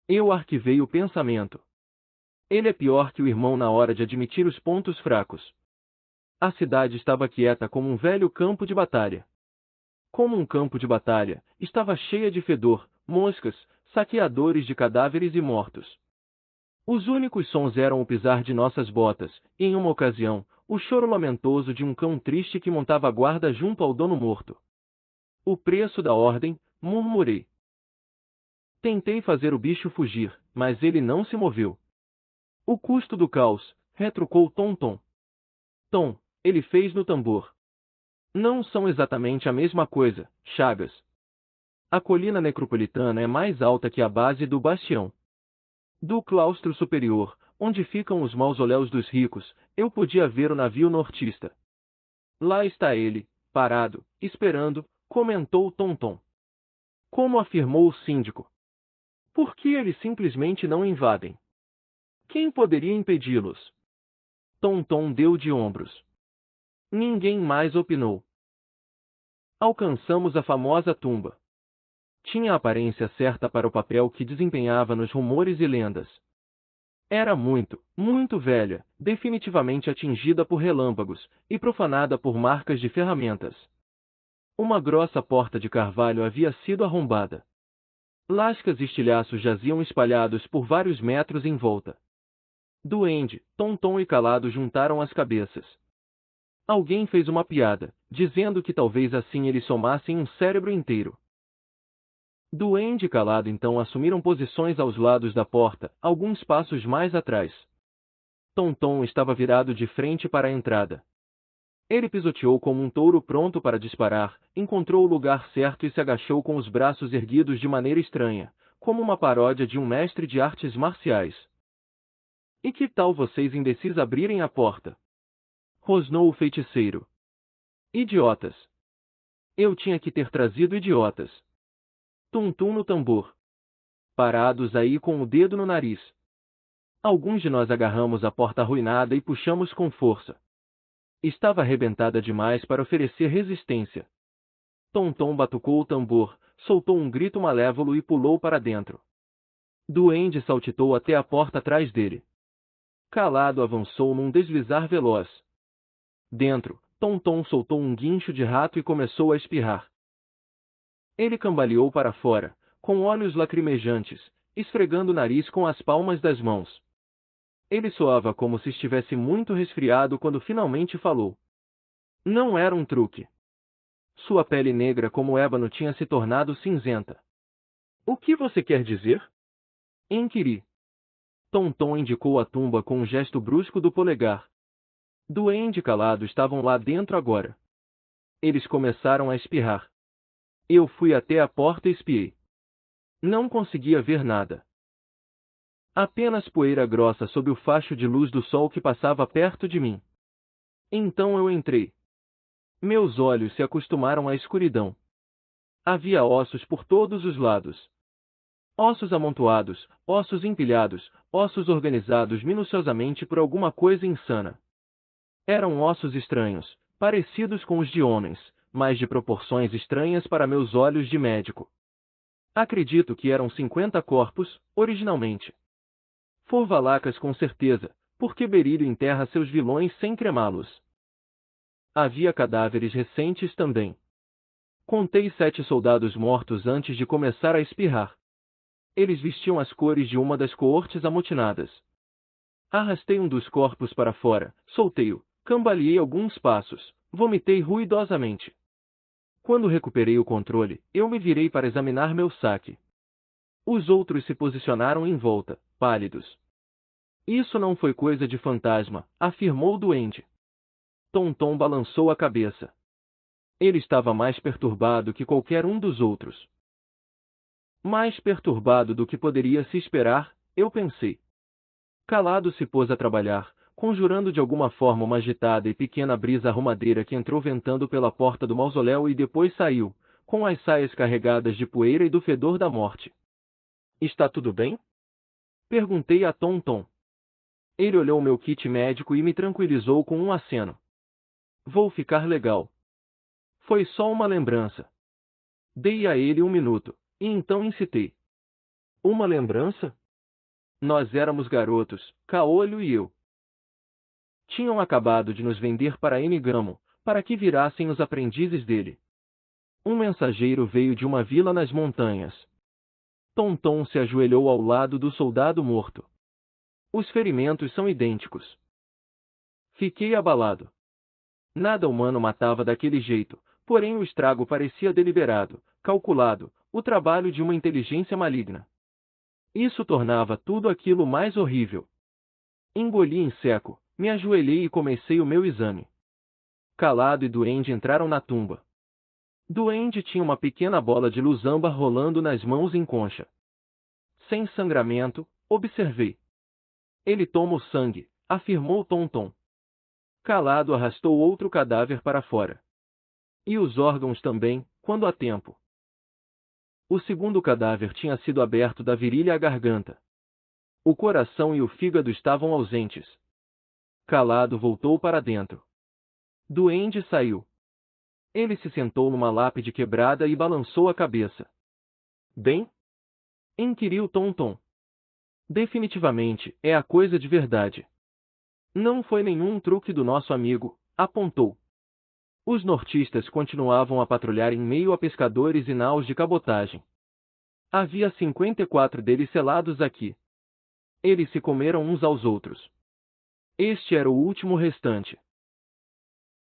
Eu arquivei o pensamento. Ele é pior que o irmão na hora de admitir os pontos fracos. A cidade estava quieta como um velho campo de batalha. Como um campo de batalha, estava cheia de fedor, moscas, saqueadores de cadáveres e mortos. Os únicos sons eram o pisar de nossas botas, e em uma ocasião, o choro lamentoso de um cão triste que montava guarda junto ao dono morto. O preço da ordem, murmurei. Tentei fazer o bicho fugir, mas ele não se moveu. O custo do caos, retrucou Tonton. Tom, ele fez no tambor. Não são exatamente a mesma coisa, Chagas. A colina necropolitana é mais alta que a base do bastião. Do claustro superior, onde ficam os mausoléus dos ricos, eu podia ver o navio nortista. Lá está ele, parado, esperando, comentou Tonton. Como afirmou o síndico. Por que eles simplesmente não invadem? Quem poderia impedi-los? Tonton deu de ombros. Ninguém mais opinou. Alcançamos a famosa tumba. Tinha a aparência certa para o papel que desempenhava nos rumores e lendas. Era muito, muito velha, definitivamente atingida por relâmpagos, e profanada por marcas de ferramentas. Uma grossa porta de carvalho havia sido arrombada. Lascas e estilhaços jaziam espalhados por vários metros em volta. Duende, Tonton e Calado juntaram as cabeças. Alguém fez uma piada, dizendo que talvez assim eles somassem um cérebro inteiro. Duende e Calado então assumiram posições aos lados da porta, alguns passos mais atrás. Tonton estava virado de frente para a entrada. Ele pisoteou como um touro pronto para disparar, encontrou o lugar certo e se agachou com os braços erguidos de maneira estranha, como uma paródia de um mestre de artes marciais. E que tal vocês imbecis abrirem a porta? Rosnou o feiticeiro. Idiotas! Eu tinha que ter trazido idiotas. Tum-tum no tambor. Parados aí com o dedo no nariz. Alguns de nós agarramos a porta arruinada e puxamos com força. Estava arrebentada demais para oferecer resistência. Tonton batucou o tambor, soltou um grito malévolo e pulou para dentro. Duende saltitou até a porta atrás dele. Calado avançou num deslizar veloz. Dentro, Tonton soltou um guincho de rato e começou a espirrar. Ele cambaleou para fora, com olhos lacrimejantes, esfregando o nariz com as palmas das mãos. Ele soava como se estivesse muito resfriado quando finalmente falou. Não era um truque. Sua pele negra como ébano tinha se tornado cinzenta. O que você quer dizer? Inquiri. Tonton indicou a tumba com um gesto brusco do polegar. Duende e Calado estavam lá dentro agora. Eles começaram a espirrar. Eu fui até a porta e espiei. Não conseguia ver nada. Apenas poeira grossa sob o facho de luz do sol que passava perto de mim. Então eu entrei. Meus olhos se acostumaram à escuridão. Havia ossos por todos os lados. Ossos amontoados, ossos empilhados, ossos organizados minuciosamente por alguma coisa insana. Eram ossos estranhos, parecidos com os de homens, mas de proporções estranhas para meus olhos de médico. Acredito que eram 50 corpos, originalmente. Forvalacas com certeza, porque Berílio enterra seus vilões sem cremá-los. Havia cadáveres recentes também. Contei 7 soldados mortos antes de começar a espirrar. Eles vestiam as cores de uma das coortes amotinadas. Arrastei um dos corpos para fora, soltei-o, cambaleei alguns passos, vomitei ruidosamente. Quando recuperei o controle, eu me virei para examinar meu saque. Os outros se posicionaram em volta, pálidos. Isso não foi coisa de fantasma, afirmou o duende. Tonton balançou a cabeça. Ele estava mais perturbado que qualquer um dos outros. Mais perturbado do que poderia se esperar, eu pensei. Calado se pôs a trabalhar, conjurando de alguma forma uma agitada e pequena brisa arrumadeira que entrou ventando pela porta do mausoléu e depois saiu, com as saias carregadas de poeira e do fedor da morte. Está tudo bem? Perguntei a Tonton. Ele olhou meu kit médico e me tranquilizou com um aceno. Vou ficar legal. Foi só uma lembrança. Dei a ele um minuto, e então incitei. Uma lembrança? Nós éramos garotos, Caolho e eu. Tinham acabado de nos vender para Enigamo, para que virassem os aprendizes dele. Um mensageiro veio de uma vila nas montanhas. Tonton se ajoelhou ao lado do soldado morto. Os ferimentos são idênticos. Fiquei abalado. Nada humano matava daquele jeito, porém o estrago parecia deliberado, calculado, o trabalho de uma inteligência maligna. Isso tornava tudo aquilo mais horrível. Engoli em seco, me ajoelhei e comecei o meu exame. Calado e Duende entraram na tumba. Duende tinha uma pequena bola de luz âmbar rolando nas mãos em concha. Sem sangramento, observei. Ele toma o sangue, afirmou Tonton. Calado arrastou outro cadáver para fora. E os órgãos também, quando há tempo. O segundo cadáver tinha sido aberto da virilha à garganta. O coração e o fígado estavam ausentes. Calado voltou para dentro. Duende saiu. Ele se sentou numa lápide quebrada e balançou a cabeça. Bem? Inquiriu Tonton. Definitivamente, é a coisa de verdade. Não foi nenhum truque do nosso amigo, apontou. Os nortistas continuavam a patrulhar em meio a pescadores e naus de cabotagem. Havia 54 deles selados aqui. Eles se comeram uns aos outros. Este era o último restante.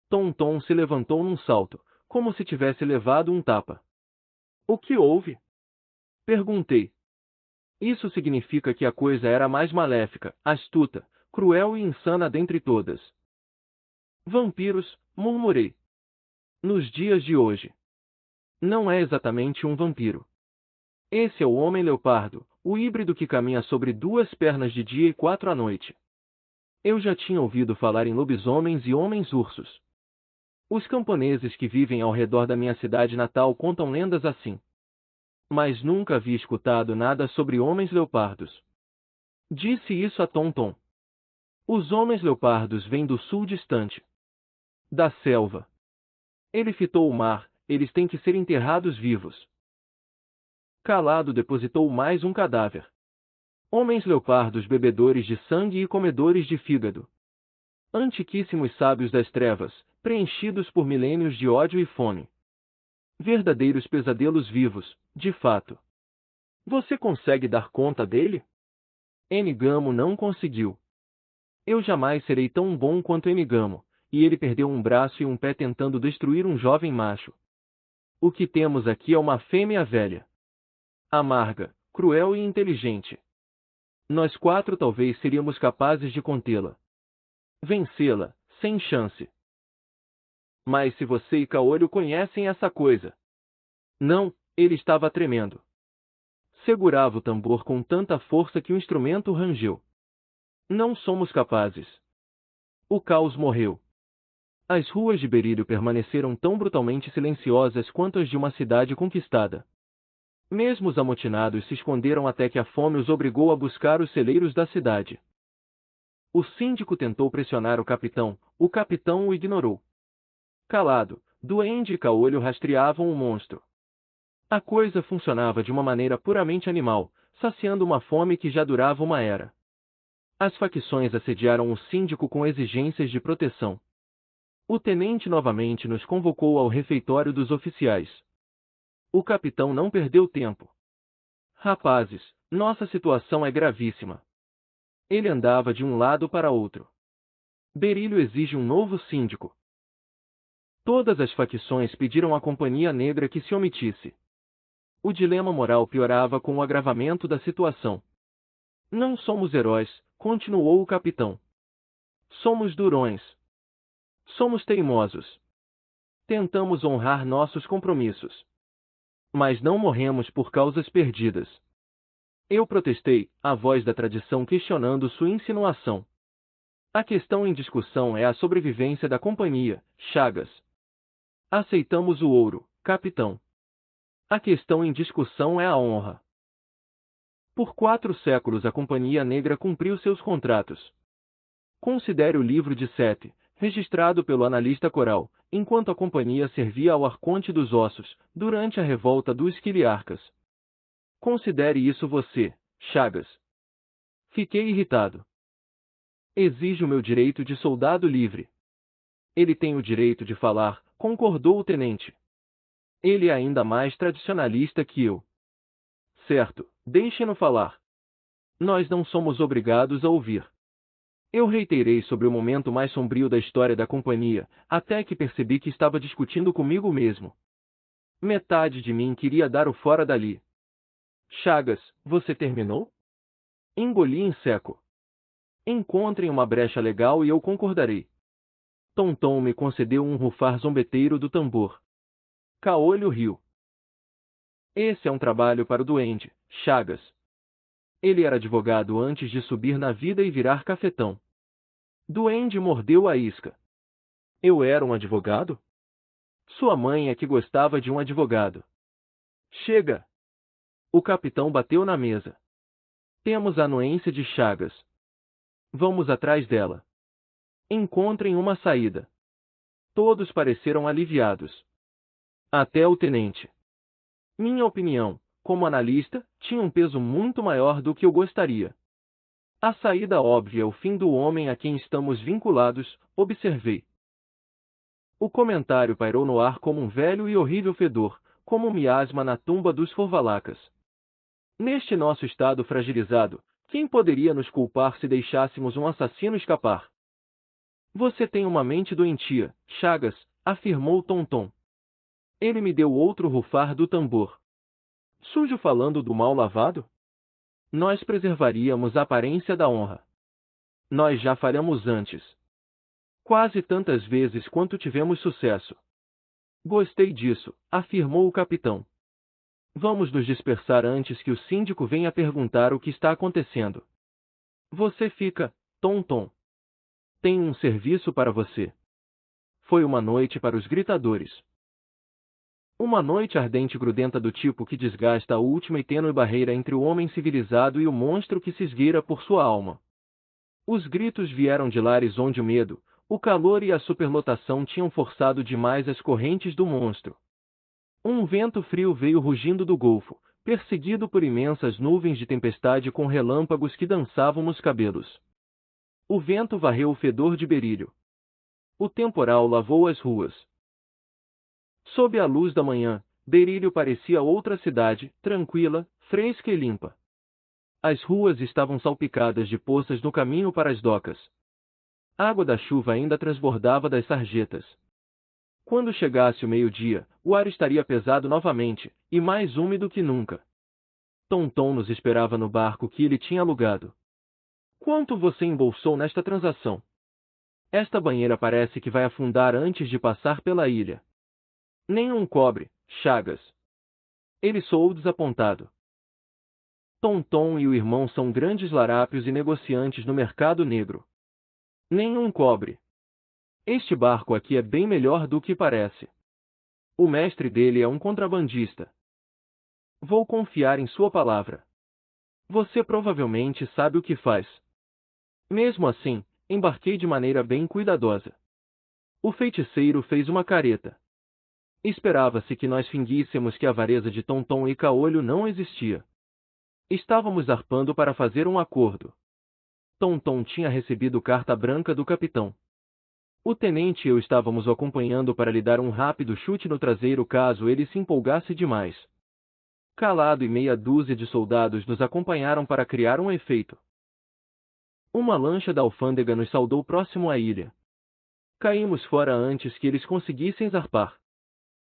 Tonton se levantou num salto, como se tivesse levado um tapa. O que houve? Perguntei. Isso significa que a coisa era a mais maléfica, astuta, cruel e insana dentre todas. Vampiros, murmurei. Nos dias de hoje. Não é exatamente um vampiro. Esse é o homem-leopardo, o híbrido que caminha sobre duas pernas de dia e quatro à noite. Eu já tinha ouvido falar em lobisomens e homens-ursos. Os camponeses que vivem ao redor da minha cidade natal contam lendas assim. Mas nunca havia escutado nada sobre homens-leopardos. Disse isso a Tonton. Os homens-leopardos vêm do sul distante. Da selva. Ele fitou o mar, eles têm que ser enterrados vivos. Calado depositou mais um cadáver. Homens-leopardos bebedores de sangue e comedores de fígado. Antiquíssimos sábios das trevas, preenchidos por milênios de ódio e fome. Verdadeiros pesadelos vivos, de fato. Você consegue dar conta dele? Enigamo não conseguiu. Eu jamais serei tão bom quanto Enigamo, e ele perdeu um braço e um pé tentando destruir um jovem macho. O que temos aqui é uma fêmea velha. Amarga, cruel e inteligente. Nós quatro talvez seríamos capazes de contê-la. Vencê-la, sem chance. Mas se você e Caolho conhecem essa coisa. Não, ele estava tremendo. Segurava o tambor com tanta força que o instrumento rangeu. Não somos capazes. O caos morreu. As ruas de Berílio permaneceram tão brutalmente silenciosas quanto as de uma cidade conquistada. Mesmo os amotinados se esconderam até que a fome os obrigou a buscar os celeiros da cidade. O síndico tentou pressionar o capitão o ignorou. Calado, Duende e Caolho rastreavam o monstro. A coisa funcionava de uma maneira puramente animal, saciando uma fome que já durava uma era. As facções assediaram o síndico com exigências de proteção. O tenente novamente nos convocou ao refeitório dos oficiais. O capitão não perdeu tempo. Rapazes, nossa situação é gravíssima. Ele andava de um lado para outro. Berílio exige um novo síndico. Todas as facções pediram à Companhia Negra que se omitisse. O dilema moral piorava com o agravamento da situação. Não somos heróis, continuou o capitão. Somos durões. Somos teimosos. Tentamos honrar nossos compromissos. Mas não morremos por causas perdidas. Eu protestei, a voz da tradição questionando sua insinuação. A questão em discussão é a sobrevivência da companhia, Chagas. Aceitamos o ouro, capitão. A questão em discussão é a honra. Por 4 séculos a Companhia Negra cumpriu seus contratos. Considere o livro de Sete, registrado pelo analista coral, enquanto a companhia servia ao Arconte dos Ossos, durante a revolta dos Quiliarcas. Considere isso você, Chagas. Fiquei irritado. Exijo meu direito de soldado livre. Ele tem o direito de falar, concordou o tenente. Ele é ainda mais tradicionalista que eu. Certo, deixe-no falar. Nós não somos obrigados a ouvir. Eu reiterei sobre o momento mais sombrio da história da companhia, até que percebi que estava discutindo comigo mesmo. Metade de mim queria dar o fora dali. Chagas, você terminou? Engoli em seco. Encontrem uma brecha legal e eu concordarei. Tonton me concedeu um rufar zombeteiro do tambor. Caolho riu. Esse é um trabalho para o duende, Chagas. Ele era advogado antes de subir na vida e virar cafetão. Duende mordeu a isca. Eu era um advogado? Sua mãe é que gostava de um advogado. Chega! O capitão bateu na mesa. Temos a anuência de Chagas. Vamos atrás dela. Encontrem uma saída. Todos pareceram aliviados. Até o tenente. Minha opinião, como analista, tinha um peso muito maior do que eu gostaria. A saída óbvia é o fim do homem a quem estamos vinculados, observei. O comentário pairou no ar como um velho e horrível fedor, como um miasma na tumba dos Forvalacas. Neste nosso estado fragilizado, quem poderia nos culpar se deixássemos um assassino escapar? Você tem uma mente doentia, Chagas, afirmou Tonton. Ele me deu outro rufar do tambor. Sujo falando do mal lavado? Nós preservaríamos a aparência da honra. Nós já faremos antes. Quase tantas vezes quanto tivemos sucesso. Gostei disso, afirmou o capitão. Vamos nos dispersar antes que o síndico venha perguntar o que está acontecendo. Você fica, Tonton. Tenho um serviço para você. Foi uma noite para os gritadores. Uma noite ardente e grudenta do tipo que desgasta a última e tênue barreira entre o homem civilizado e o monstro que se esgueira por sua alma. Os gritos vieram de lares onde o medo, o calor e a superlotação tinham forçado demais as correntes do monstro. Um vento frio veio rugindo do golfo, perseguido por imensas nuvens de tempestade com relâmpagos que dançavam nos cabelos. O vento varreu o fedor de berílio. O temporal lavou as ruas. Sob a luz da manhã, Berílio parecia outra cidade, tranquila, fresca e limpa. As ruas estavam salpicadas de poças no caminho para as docas. A água da chuva ainda transbordava das sarjetas. Quando chegasse o meio-dia, o ar estaria pesado novamente, e mais úmido que nunca. Tonton nos esperava no barco que ele tinha alugado. Quanto você embolsou nesta transação? Esta banheira parece que vai afundar antes de passar pela ilha. Nenhum cobre, Chagas. Ele soou desapontado. Tonton e o irmão são grandes larápios e negociantes no mercado negro. Nenhum cobre. Este barco aqui é bem melhor do que parece. O mestre dele é um contrabandista. Vou confiar em sua palavra. Você provavelmente sabe o que faz. Mesmo assim, embarquei de maneira bem cuidadosa. O feiticeiro fez uma careta. Esperava-se que nós fingíssemos que a avareza de Tonton e Caolho não existia. Estávamos zarpando para fazer um acordo. Tonton tinha recebido carta branca do capitão. O tenente e eu estávamos o acompanhando para lhe dar um rápido chute no traseiro caso ele se empolgasse demais. Calado e meia dúzia de soldados nos acompanharam para criar um efeito. Uma lancha da alfândega nos saudou próximo à ilha. Caímos fora antes que eles conseguissem zarpar.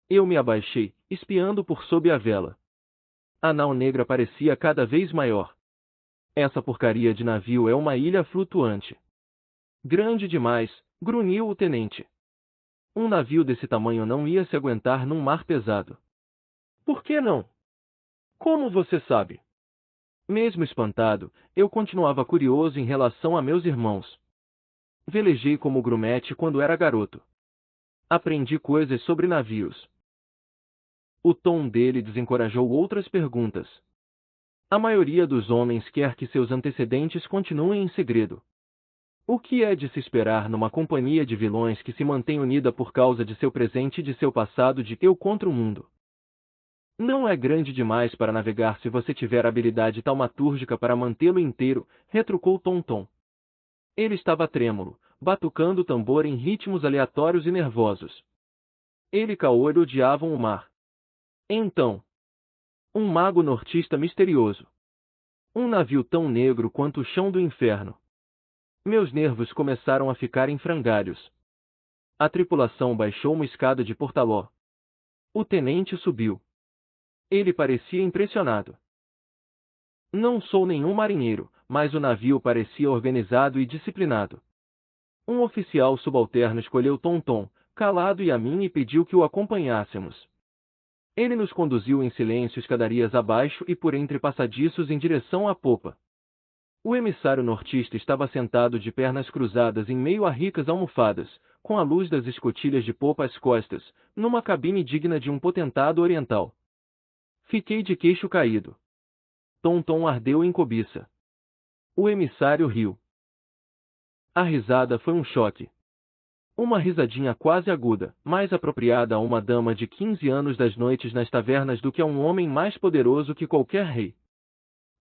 Eu me abaixei, espiando por sob a vela. A nau negra parecia cada vez maior. Essa porcaria de navio é uma ilha flutuante. Grande demais, grunhiu o tenente. Um navio desse tamanho não ia se aguentar num mar pesado. Por que não? Como você sabe? Mesmo espantado, eu continuava curioso em relação a meus irmãos. Velejei como grumete quando era garoto. Aprendi coisas sobre navios. O tom dele desencorajou outras perguntas. A maioria dos homens quer que seus antecedentes continuem em segredo. O que é de se esperar numa companhia de vilões que se mantém unida por causa de seu presente e de seu passado de eu contra o mundo? Não é grande demais para navegar se você tiver habilidade taumatúrgica para mantê-lo inteiro, retrucou Tonton. Ele estava trêmulo, batucando o tambor em ritmos aleatórios e nervosos. Ele e Caolho odiavam o mar. Então, um mago nortista misterioso. Um navio tão negro quanto o chão do inferno. Meus nervos começaram a ficar em frangalhos. A tripulação baixou uma escada de portaló. O tenente subiu. Ele parecia impressionado. Não sou nenhum marinheiro, mas o navio parecia organizado e disciplinado. Um oficial subalterno escolheu Tonton, calado e a mim e pediu que o acompanhássemos. Ele nos conduziu em silêncio escadarias abaixo e por entre passadiços em direção à popa. O emissário nortista estava sentado de pernas cruzadas em meio a ricas almofadas, com a luz das escotilhas de popa às costas, numa cabine digna de um potentado oriental. Fiquei de queixo caído. Tonton ardeu em cobiça. O emissário riu. A risada foi um choque. Uma risadinha quase aguda, mais apropriada a uma dama de 15 anos das noites nas tavernas do que a um homem mais poderoso que qualquer rei.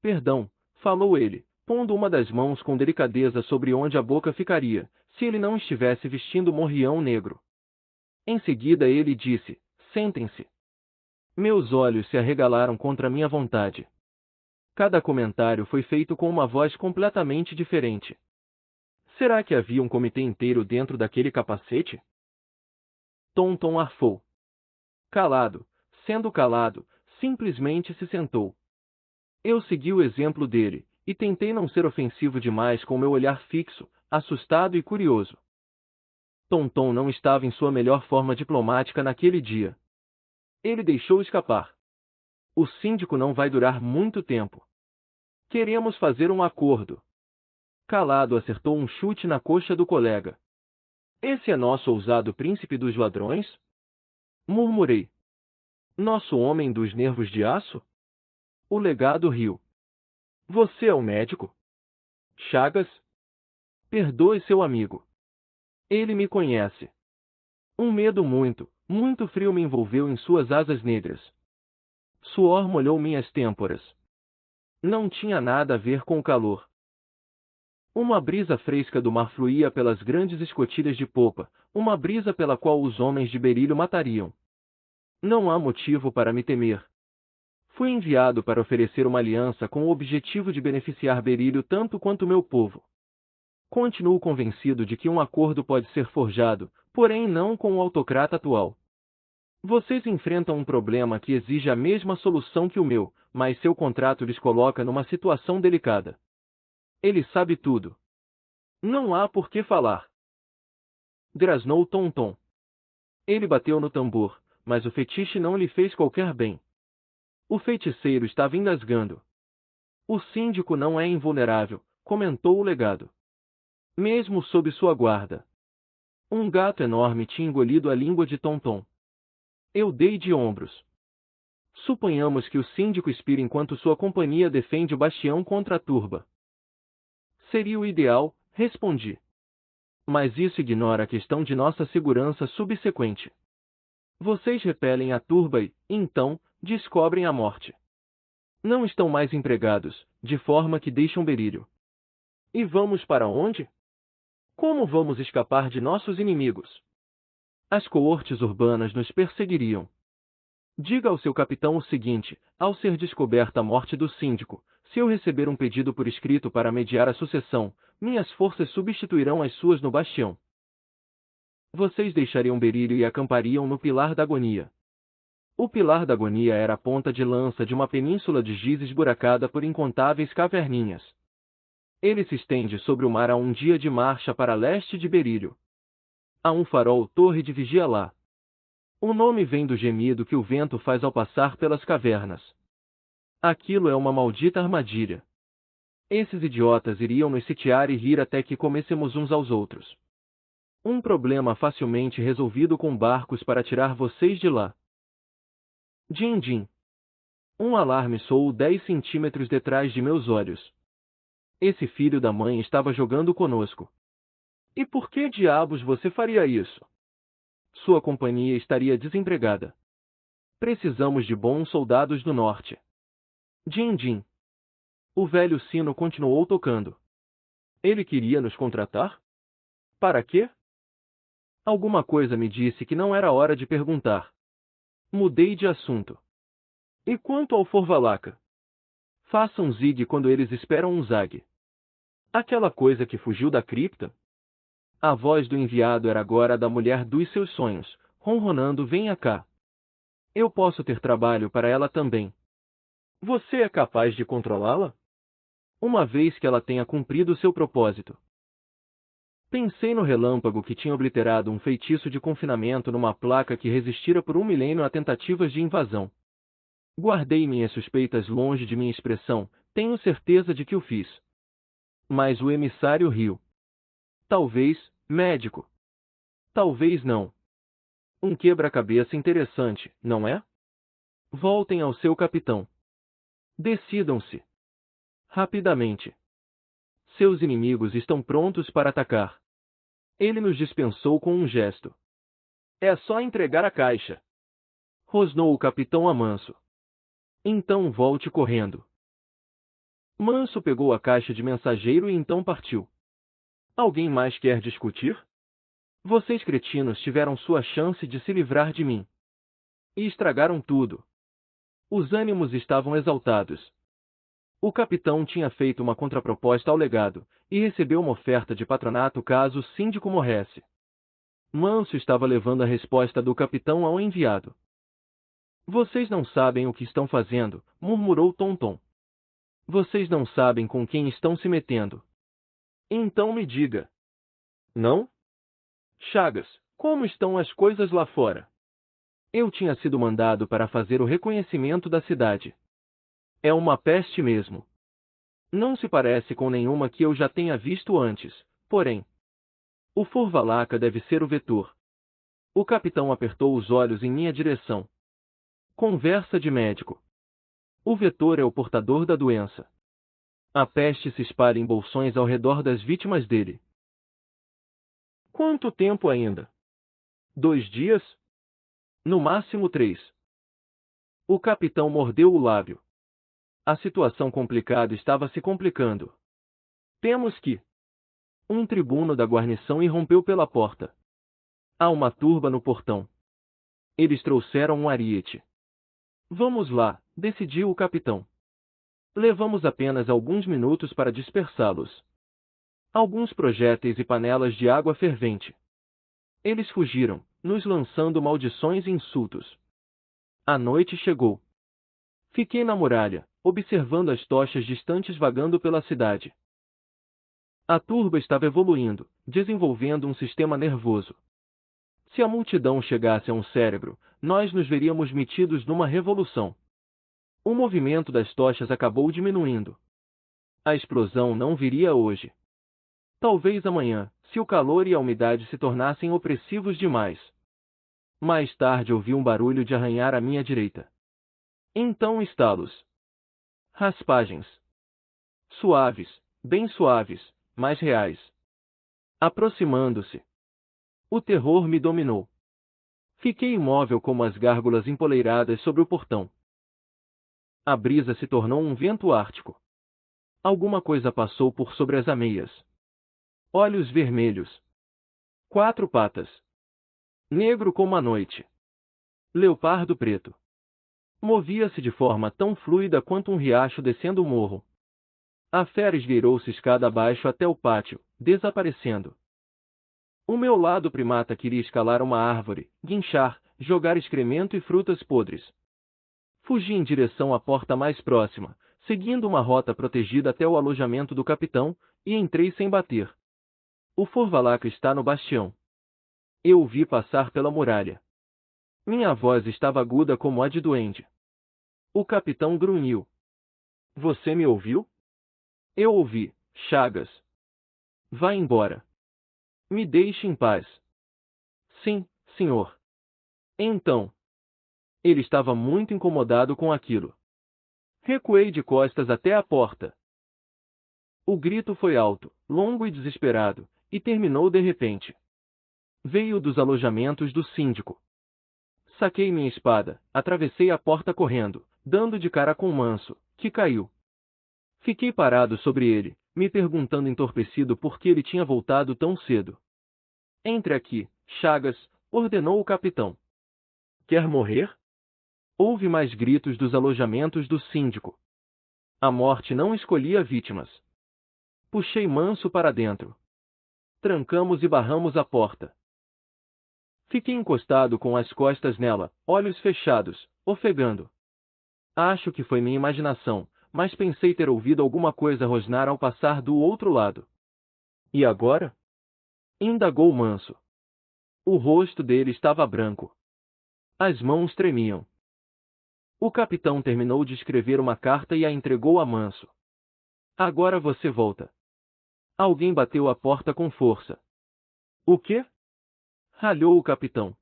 Perdão, falou ele, pondo uma das mãos com delicadeza sobre onde a boca ficaria, se ele não estivesse vestindo morrião negro. Em seguida ele disse, sentem-se. Meus olhos se arregalaram contra minha vontade. Cada comentário foi feito com uma voz completamente diferente. Será que havia um comitê inteiro dentro daquele capacete? Tonton arfou. Calado, sendo calado, simplesmente se sentou. Eu segui o exemplo dele, e tentei não ser ofensivo demais com meu olhar fixo, assustado e curioso. Tonton não estava em sua melhor forma diplomática naquele dia. Ele deixou escapar. O síndico não vai durar muito tempo. Queremos fazer um acordo. Calado acertou um chute na coxa do colega. Esse é nosso ousado príncipe dos ladrões? Murmurei. Nosso homem dos nervos de aço? O legado riu. Você é o médico? Chagas? Perdoe seu amigo. Ele me conhece. Um medo muito frio me envolveu em suas asas negras. Suor molhou minhas têmporas. Não tinha nada a ver com o calor. Uma brisa fresca do mar fluía pelas grandes escotilhas de popa, uma brisa pela qual os homens de Berílio matariam. Não há motivo para me temer. Fui enviado para oferecer uma aliança com o objetivo de beneficiar Berílio tanto quanto meu povo. Continuo convencido de que um acordo pode ser forjado, porém não com o autocrata atual. Vocês enfrentam um problema que exige a mesma solução que o meu, mas seu contrato lhes coloca numa situação delicada. Ele sabe tudo. Não há por que falar. Grasnou Tonton. Ele bateu no tambor, mas o fetiche não lhe fez qualquer bem. O feiticeiro estava engasgando. O síndico não é invulnerável, comentou o legado. Mesmo sob sua guarda. Um gato enorme tinha engolido a língua de Tonton. Eu dei de ombros. Suponhamos que o síndico expire enquanto sua companhia defende o bastião contra a turba. Seria o ideal, respondi. Mas isso ignora a questão de nossa segurança subsequente. Vocês repelem a turba e, então, descobrem a morte. Não estão mais empregados, de forma que deixam Berílio. E vamos para onde? Como vamos escapar de nossos inimigos? As coortes urbanas nos perseguiriam. Diga ao seu capitão o seguinte, ao ser descoberta a morte do síndico, se eu receber um pedido por escrito para mediar a sucessão, minhas forças substituirão as suas no bastião. Vocês deixariam Berílio e acampariam no Pilar da Agonia. O Pilar da Agonia era a ponta de lança de uma península de giz esburacada por incontáveis caverninhas. Ele se estende sobre o mar a um dia de marcha para leste de Berílio. Há um farol torre de vigia lá. O nome vem do gemido que o vento faz ao passar pelas cavernas. Aquilo é uma maldita armadilha. Esses idiotas iriam nos sitiar e rir até que comêssemos uns aos outros. Um problema facilmente resolvido com barcos para tirar vocês de lá. Din-din. Um alarme soou 10 centímetros detrás de meus olhos. Esse filho da mãe estava jogando conosco. E por que diabos você faria isso? Sua companhia estaria desempregada. Precisamos de bons soldados do norte. Din-din. O velho sino continuou tocando. Ele queria nos contratar? Para quê? Alguma coisa me disse que não era hora de perguntar. Mudei de assunto. E quanto ao Forvalaca? Faça um zigue quando eles esperam um zague. Aquela coisa que fugiu da cripta? A voz do enviado era agora a da mulher dos seus sonhos, ronronando: venha cá. Eu posso ter trabalho para ela também. Você é capaz de controlá-la? Uma vez que ela tenha cumprido seu propósito. Pensei no relâmpago que tinha obliterado um feitiço de confinamento numa placa que resistira por 1 milênio a tentativas de invasão. Guardei minhas suspeitas longe de minha expressão, tenho certeza de que o fiz. Mas o emissário riu. Talvez, médico. Talvez não. Um quebra-cabeça interessante, não é? Voltem ao seu capitão. Decidam-se. Rapidamente. Seus inimigos estão prontos para atacar. Ele nos dispensou com um gesto. É só entregar a caixa. Rosnou o capitão a Manso. Então volte correndo. Manso pegou a caixa de mensageiro e então partiu. Alguém mais quer discutir? Vocês cretinos tiveram sua chance de se livrar de mim. E estragaram tudo. Os ânimos estavam exaltados. O capitão tinha feito uma contraproposta ao legado, e recebeu uma oferta de patronato caso o síndico morresse. Manso estava levando a resposta do capitão ao enviado. Vocês não sabem o que estão fazendo, murmurou Tonton. Vocês não sabem com quem estão se metendo. Então me diga. Não? Chagas, como estão as coisas lá fora? Eu tinha sido mandado para fazer o reconhecimento da cidade. É uma peste mesmo. Não se parece com nenhuma que eu já tenha visto antes, porém. O Furvalaka deve ser o vetor. O capitão apertou os olhos em minha direção. Conversa de médico. O vetor é o portador da doença. A peste se espalha em bolsões ao redor das vítimas dele. Quanto tempo ainda? 2 dias? No máximo 3. O capitão mordeu o lábio. A situação complicada estava se complicando. Temos que... Um tribuno da guarnição irrompeu pela porta. Há uma turba no portão. Eles trouxeram um ariete. Vamos lá, decidiu o capitão. Levamos apenas alguns minutos para dispersá-los. Alguns projéteis e panelas de água fervente. Eles fugiram, nos lançando maldições e insultos. A noite chegou. Fiquei na muralha, observando as tochas distantes vagando pela cidade. A turba estava evoluindo, desenvolvendo um sistema nervoso. Se a multidão chegasse a um cérebro, nós nos veríamos metidos numa revolução. O movimento das tochas acabou diminuindo. A explosão não viria hoje. Talvez amanhã, se o calor e a umidade se tornassem opressivos demais. Mais tarde ouvi um barulho de arranhar à minha direita. Então estalos. Raspagens. Suaves, bem suaves, mas reais. Aproximando-se. O terror me dominou. Fiquei imóvel como as gárgulas empoleiradas sobre o portão. A brisa se tornou um vento ártico. Alguma coisa passou por sobre as ameias. Olhos vermelhos. 4 patas. Negro como a noite. Leopardo preto. Movia-se de forma tão fluida quanto um riacho descendo o morro. A fera esgueirou-se escada abaixo até o pátio, desaparecendo. O meu lado primata queria escalar uma árvore, guinchar, jogar excremento e frutas podres. Fugi em direção à porta mais próxima, seguindo uma rota protegida até o alojamento do capitão, e entrei sem bater. O Furvalaka está no bastião. Eu o vi passar pela muralha. Minha voz estava aguda como a de duende. O capitão grunhiu. Você me ouviu? Eu ouvi, Chagas. Vá embora. Me deixe em paz. Sim, senhor. Então. Ele estava muito incomodado com aquilo. Recuei de costas até a porta. O grito foi alto, longo e desesperado, e terminou de repente. Veio dos alojamentos do síndico. Saquei minha espada, atravessei a porta correndo, dando de cara com o Manso, que caiu. Fiquei parado sobre ele, me perguntando entorpecido por que ele tinha voltado tão cedo. Entre aqui, Chagas, ordenou o capitão. Quer morrer? Houve mais gritos dos alojamentos do síndico. A morte não escolhia vítimas. Puxei Manso para dentro. Trancamos e barramos a porta. Fiquei encostado com as costas nela, olhos fechados, ofegando. Acho que foi minha imaginação, mas pensei ter ouvido alguma coisa rosnar ao passar do outro lado. E agora? Indagou Manso. O rosto dele estava branco. As mãos tremiam. O capitão terminou de escrever uma carta e a entregou a Manso. Agora você volta. Alguém bateu a porta com força. O quê? Ralhou o capitão.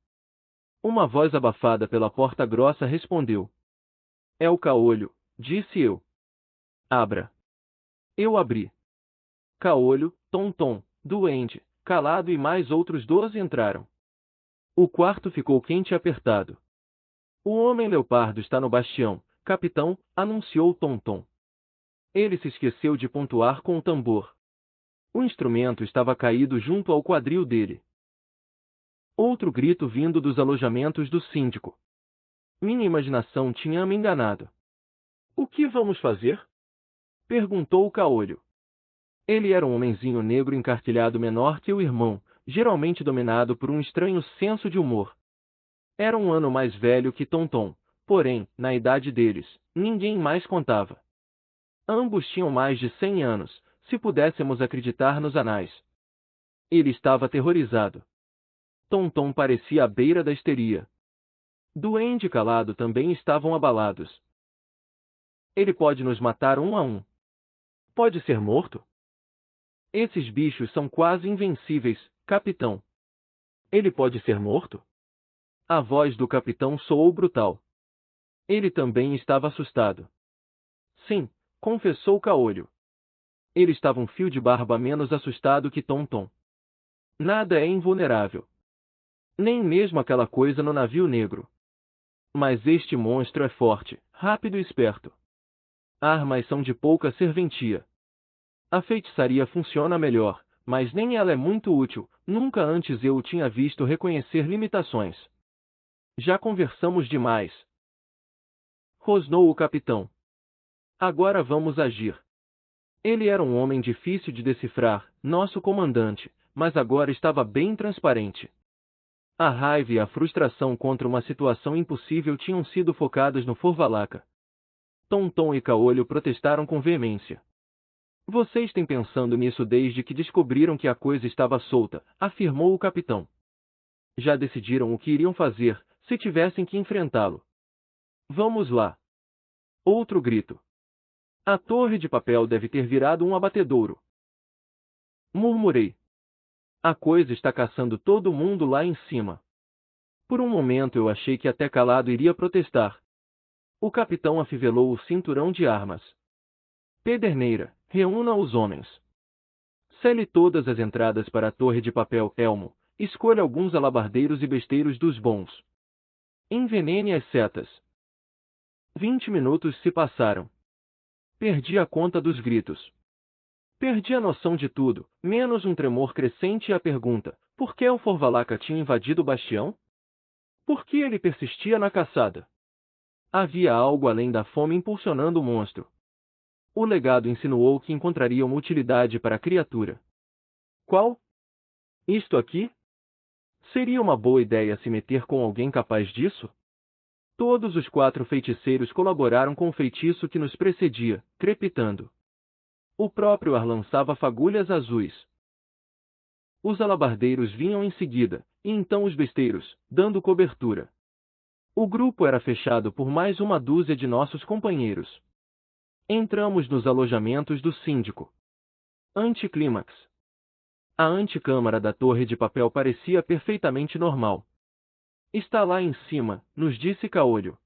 Uma voz abafada pela porta grossa respondeu. É o caolho, disse eu. Abra. Eu abri. Caolho, Tonton, Duende, Calado e mais outros 12 entraram. O quarto ficou quente e apertado. O Homem-Leopardo está no bastião, capitão, anunciou Tonton. Ele se esqueceu de pontuar com o tambor. O instrumento estava caído junto ao quadril dele. Outro grito vindo dos alojamentos do síndico. Minha imaginação tinha me enganado. O que vamos fazer? Perguntou o Caolho. Ele era um homenzinho negro encarquilhado menor que o irmão, geralmente dominado por um estranho senso de humor. Era um ano mais velho que Tonton, porém, na idade deles, ninguém mais contava. Ambos tinham mais de 100 anos, se pudéssemos acreditar nos anais. Ele estava aterrorizado. Tonton parecia à beira da histeria. Duende e Calado também estavam abalados. Ele pode nos matar um a um. Pode ser morto? Esses bichos são quase invencíveis, capitão. Ele pode ser morto? A voz do capitão soou brutal. Ele também estava assustado. Sim, confessou Caolho. Ele estava um fio de barba menos assustado que Tonton. Nada é invulnerável. Nem mesmo aquela coisa no navio negro. Mas este monstro é forte, rápido e esperto. Armas são de pouca serventia. A feitiçaria funciona melhor, mas nem ela é muito útil, nunca antes eu o tinha visto reconhecer limitações. Já conversamos demais. Rosnou o capitão. Agora vamos agir. Ele era um homem difícil de decifrar, nosso comandante, mas agora estava bem transparente. A raiva e a frustração contra uma situação impossível tinham sido focadas no Forvalaca. Tonton e Caolho protestaram com veemência. Vocês têm pensando nisso desde que descobriram que a coisa estava solta, afirmou o capitão. Já decidiram o que iriam fazer, se tivessem que enfrentá-lo. Vamos lá. Outro grito. A torre de papel deve ter virado um abatedouro. Murmurei. A coisa está caçando todo mundo lá em cima. Por um momento eu achei que até Calado iria protestar. O capitão afivelou o cinturão de armas. Pederneira, reúna os homens. Cele todas as entradas para a torre de papel, Elmo. Escolha alguns alabardeiros e besteiros dos bons. Envenene as setas. 20 minutos se passaram. Perdi a conta dos gritos. Perdi a noção de tudo, menos um tremor crescente e a pergunta: por que o Forvalaca tinha invadido o bastião? Por que ele persistia na caçada? Havia algo além da fome impulsionando o monstro. O legado insinuou que encontraria uma utilidade para a criatura. Qual? Isto aqui? Seria uma boa ideia se meter com alguém capaz disso? Todos os 4 feiticeiros colaboraram com o feitiço que nos precedia, crepitando. O próprio ar lançava fagulhas azuis. Os alabardeiros vinham em seguida, e então os besteiros, dando cobertura. O grupo era fechado por mais uma dúzia de nossos companheiros. Entramos nos alojamentos do síndico. Anticlímax. A antecâmara da torre de papel parecia perfeitamente normal. Está lá em cima, nos disse Caolho.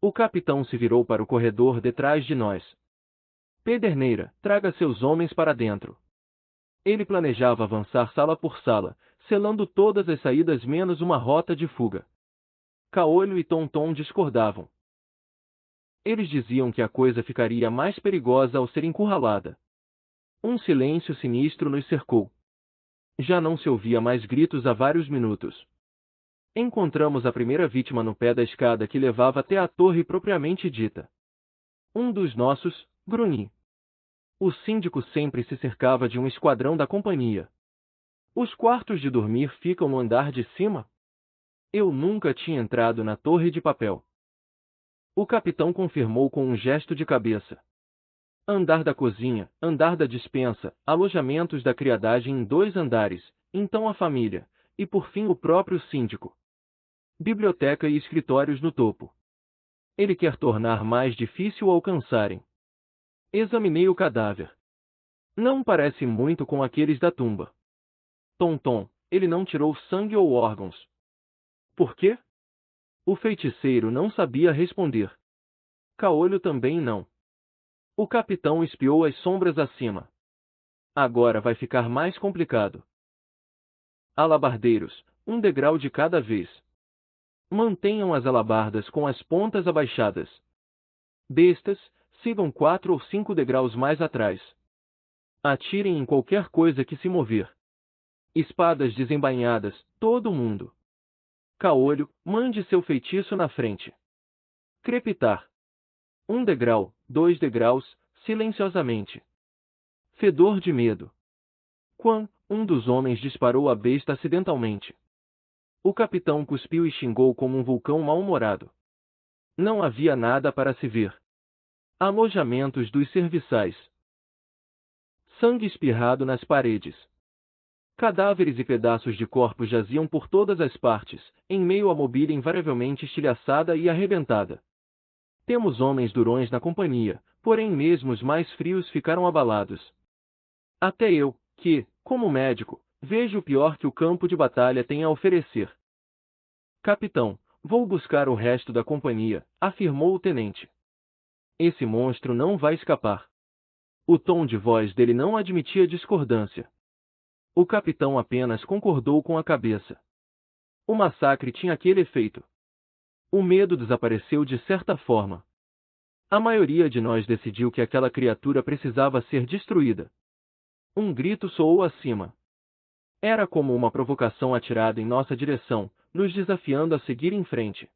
O capitão se virou para o corredor detrás de nós. Pederneira, traga seus homens para dentro. Ele planejava avançar sala por sala, selando todas as saídas menos uma rota de fuga. Caolho e Tonton discordavam. Eles diziam que a coisa ficaria mais perigosa ao ser encurralada. Um silêncio sinistro nos cercou. Já não se ouvia mais gritos há vários minutos. Encontramos a primeira vítima no pé da escada que levava até a torre propriamente dita. Um dos nossos, grunhi. O síndico sempre se cercava de um esquadrão da companhia. Os quartos de dormir ficam no andar de cima? Eu nunca tinha entrado na torre de papel. O capitão confirmou com um gesto de cabeça. Andar da cozinha, andar da despensa, alojamentos da criadagem em 2 andares, então a família, e por fim o próprio síndico. Biblioteca e escritórios no topo. Ele quer tornar mais difícil alcançarem. Examinei o cadáver. Não parece muito com aqueles da tumba. Tonton, ele não tirou sangue ou órgãos. Por quê? O feiticeiro não sabia responder. Caolho também não. O capitão espiou as sombras acima. Agora vai ficar mais complicado. Alabardeiros, um degrau de cada vez. Mantenham as alabardas com as pontas abaixadas. Bestas, sigam 4 ou 5 degraus mais atrás. Atirem em qualquer coisa que se mover. Espadas desembainhadas, todo mundo. Caolho, mande seu feitiço na frente. Crepitar. 1 degrau, 2 degraus, silenciosamente. Fedor de medo. Quan, um dos homens disparou a besta acidentalmente. O capitão cuspiu e xingou como um vulcão mal-humorado. Não havia nada para se ver. Alojamentos dos serviçais. Sangue espirrado nas paredes. Cadáveres e pedaços de corpos jaziam por todas as partes, em meio à mobília invariavelmente estilhaçada e arrebentada. Temos homens durões na companhia, porém mesmo os mais frios ficaram abalados. Até eu, que, como médico, vejo o pior que o campo de batalha tem a oferecer. Capitão, vou buscar o resto da companhia, afirmou o tenente. Esse monstro não vai escapar. O tom de voz dele não admitia discordância. O capitão apenas concordou com a cabeça. O massacre tinha aquele efeito. O medo desapareceu de certa forma. A maioria de nós decidiu que aquela criatura precisava ser destruída. Um grito soou acima. Era como uma provocação atirada em nossa direção, nos desafiando a seguir em frente.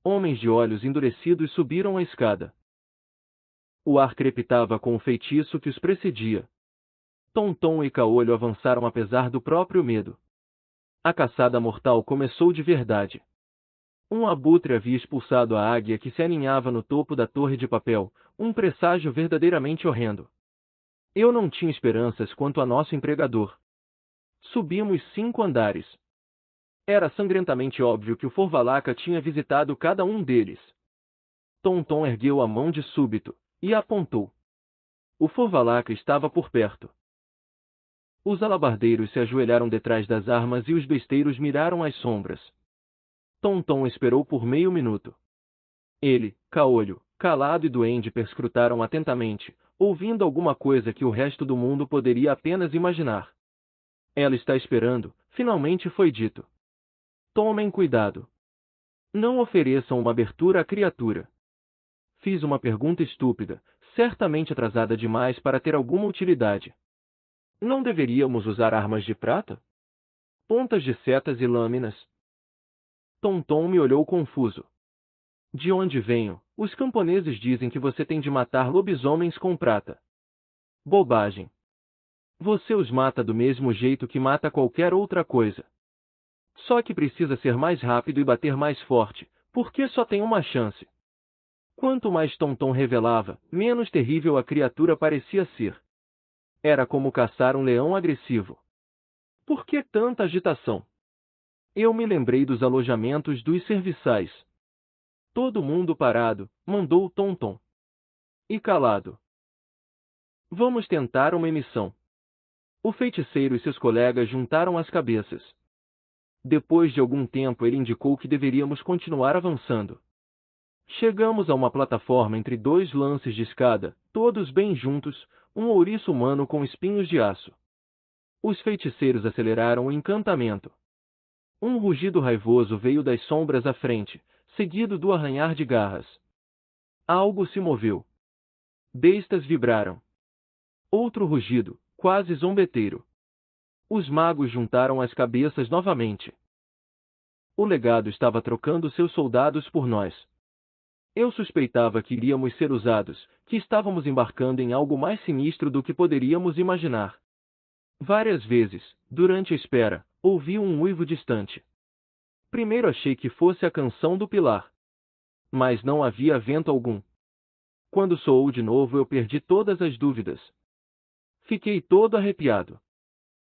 Homens de olhos endurecidos subiram a escada. O ar crepitava com o feitiço que os precedia. Tonton e Caolho avançaram apesar do próprio medo. A caçada mortal começou de verdade. Um abutre havia expulsado a águia que se aninhava no topo da torre de papel, um presságio verdadeiramente horrendo. Eu não tinha esperanças quanto a nosso empregador. Subimos 5 andares. Era sangrentamente óbvio que o Forvalaca tinha visitado cada um deles. Tonton ergueu a mão de súbito, e apontou. O Forvalaca estava por perto. Os alabardeiros se ajoelharam detrás das armas e os besteiros miraram as sombras. Tonton esperou por meio minuto. Ele, Caolho, Calado e Duende perscrutaram atentamente, ouvindo alguma coisa que o resto do mundo poderia apenas imaginar. Ela está esperando, finalmente foi dito. Tomem cuidado. Não ofereçam uma abertura à criatura. Fiz uma pergunta estúpida, certamente atrasada demais para ter alguma utilidade. Não deveríamos usar armas de prata? Pontas de setas e lâminas? Tonton me olhou confuso. De onde venho? Os camponeses dizem que você tem de matar lobisomens com prata. Bobagem. Você os mata do mesmo jeito que mata qualquer outra coisa. Só que precisa ser mais rápido e bater mais forte, porque só tem uma chance. Quanto mais Tonton revelava, menos terrível a criatura parecia ser. Era como caçar um leão agressivo. Por que tanta agitação? Eu me lembrei dos alojamentos dos serviçais. Todo mundo parado, mandou Tonton. E calado. Vamos tentar uma emissão. O feiticeiro e seus colegas juntaram as cabeças. Depois de algum tempo ele indicou que deveríamos continuar avançando. Chegamos a uma plataforma entre 2 lances de escada, todos bem juntos, um ouriço humano com espinhos de aço. Os feiticeiros aceleraram o encantamento. Um rugido raivoso veio das sombras à frente, seguido do arranhar de garras. Algo se moveu. Bestas vibraram. Outro rugido, quase zombeteiro. Os magos juntaram as cabeças novamente. O legado estava trocando seus soldados por nós. Eu suspeitava que iríamos ser usados, que estávamos embarcando em algo mais sinistro do que poderíamos imaginar. Várias vezes, durante a espera, ouvi um uivo distante. Primeiro achei que fosse a canção do pilar. Mas não havia vento algum. Quando soou de novo eu perdi todas as dúvidas. Fiquei todo arrepiado.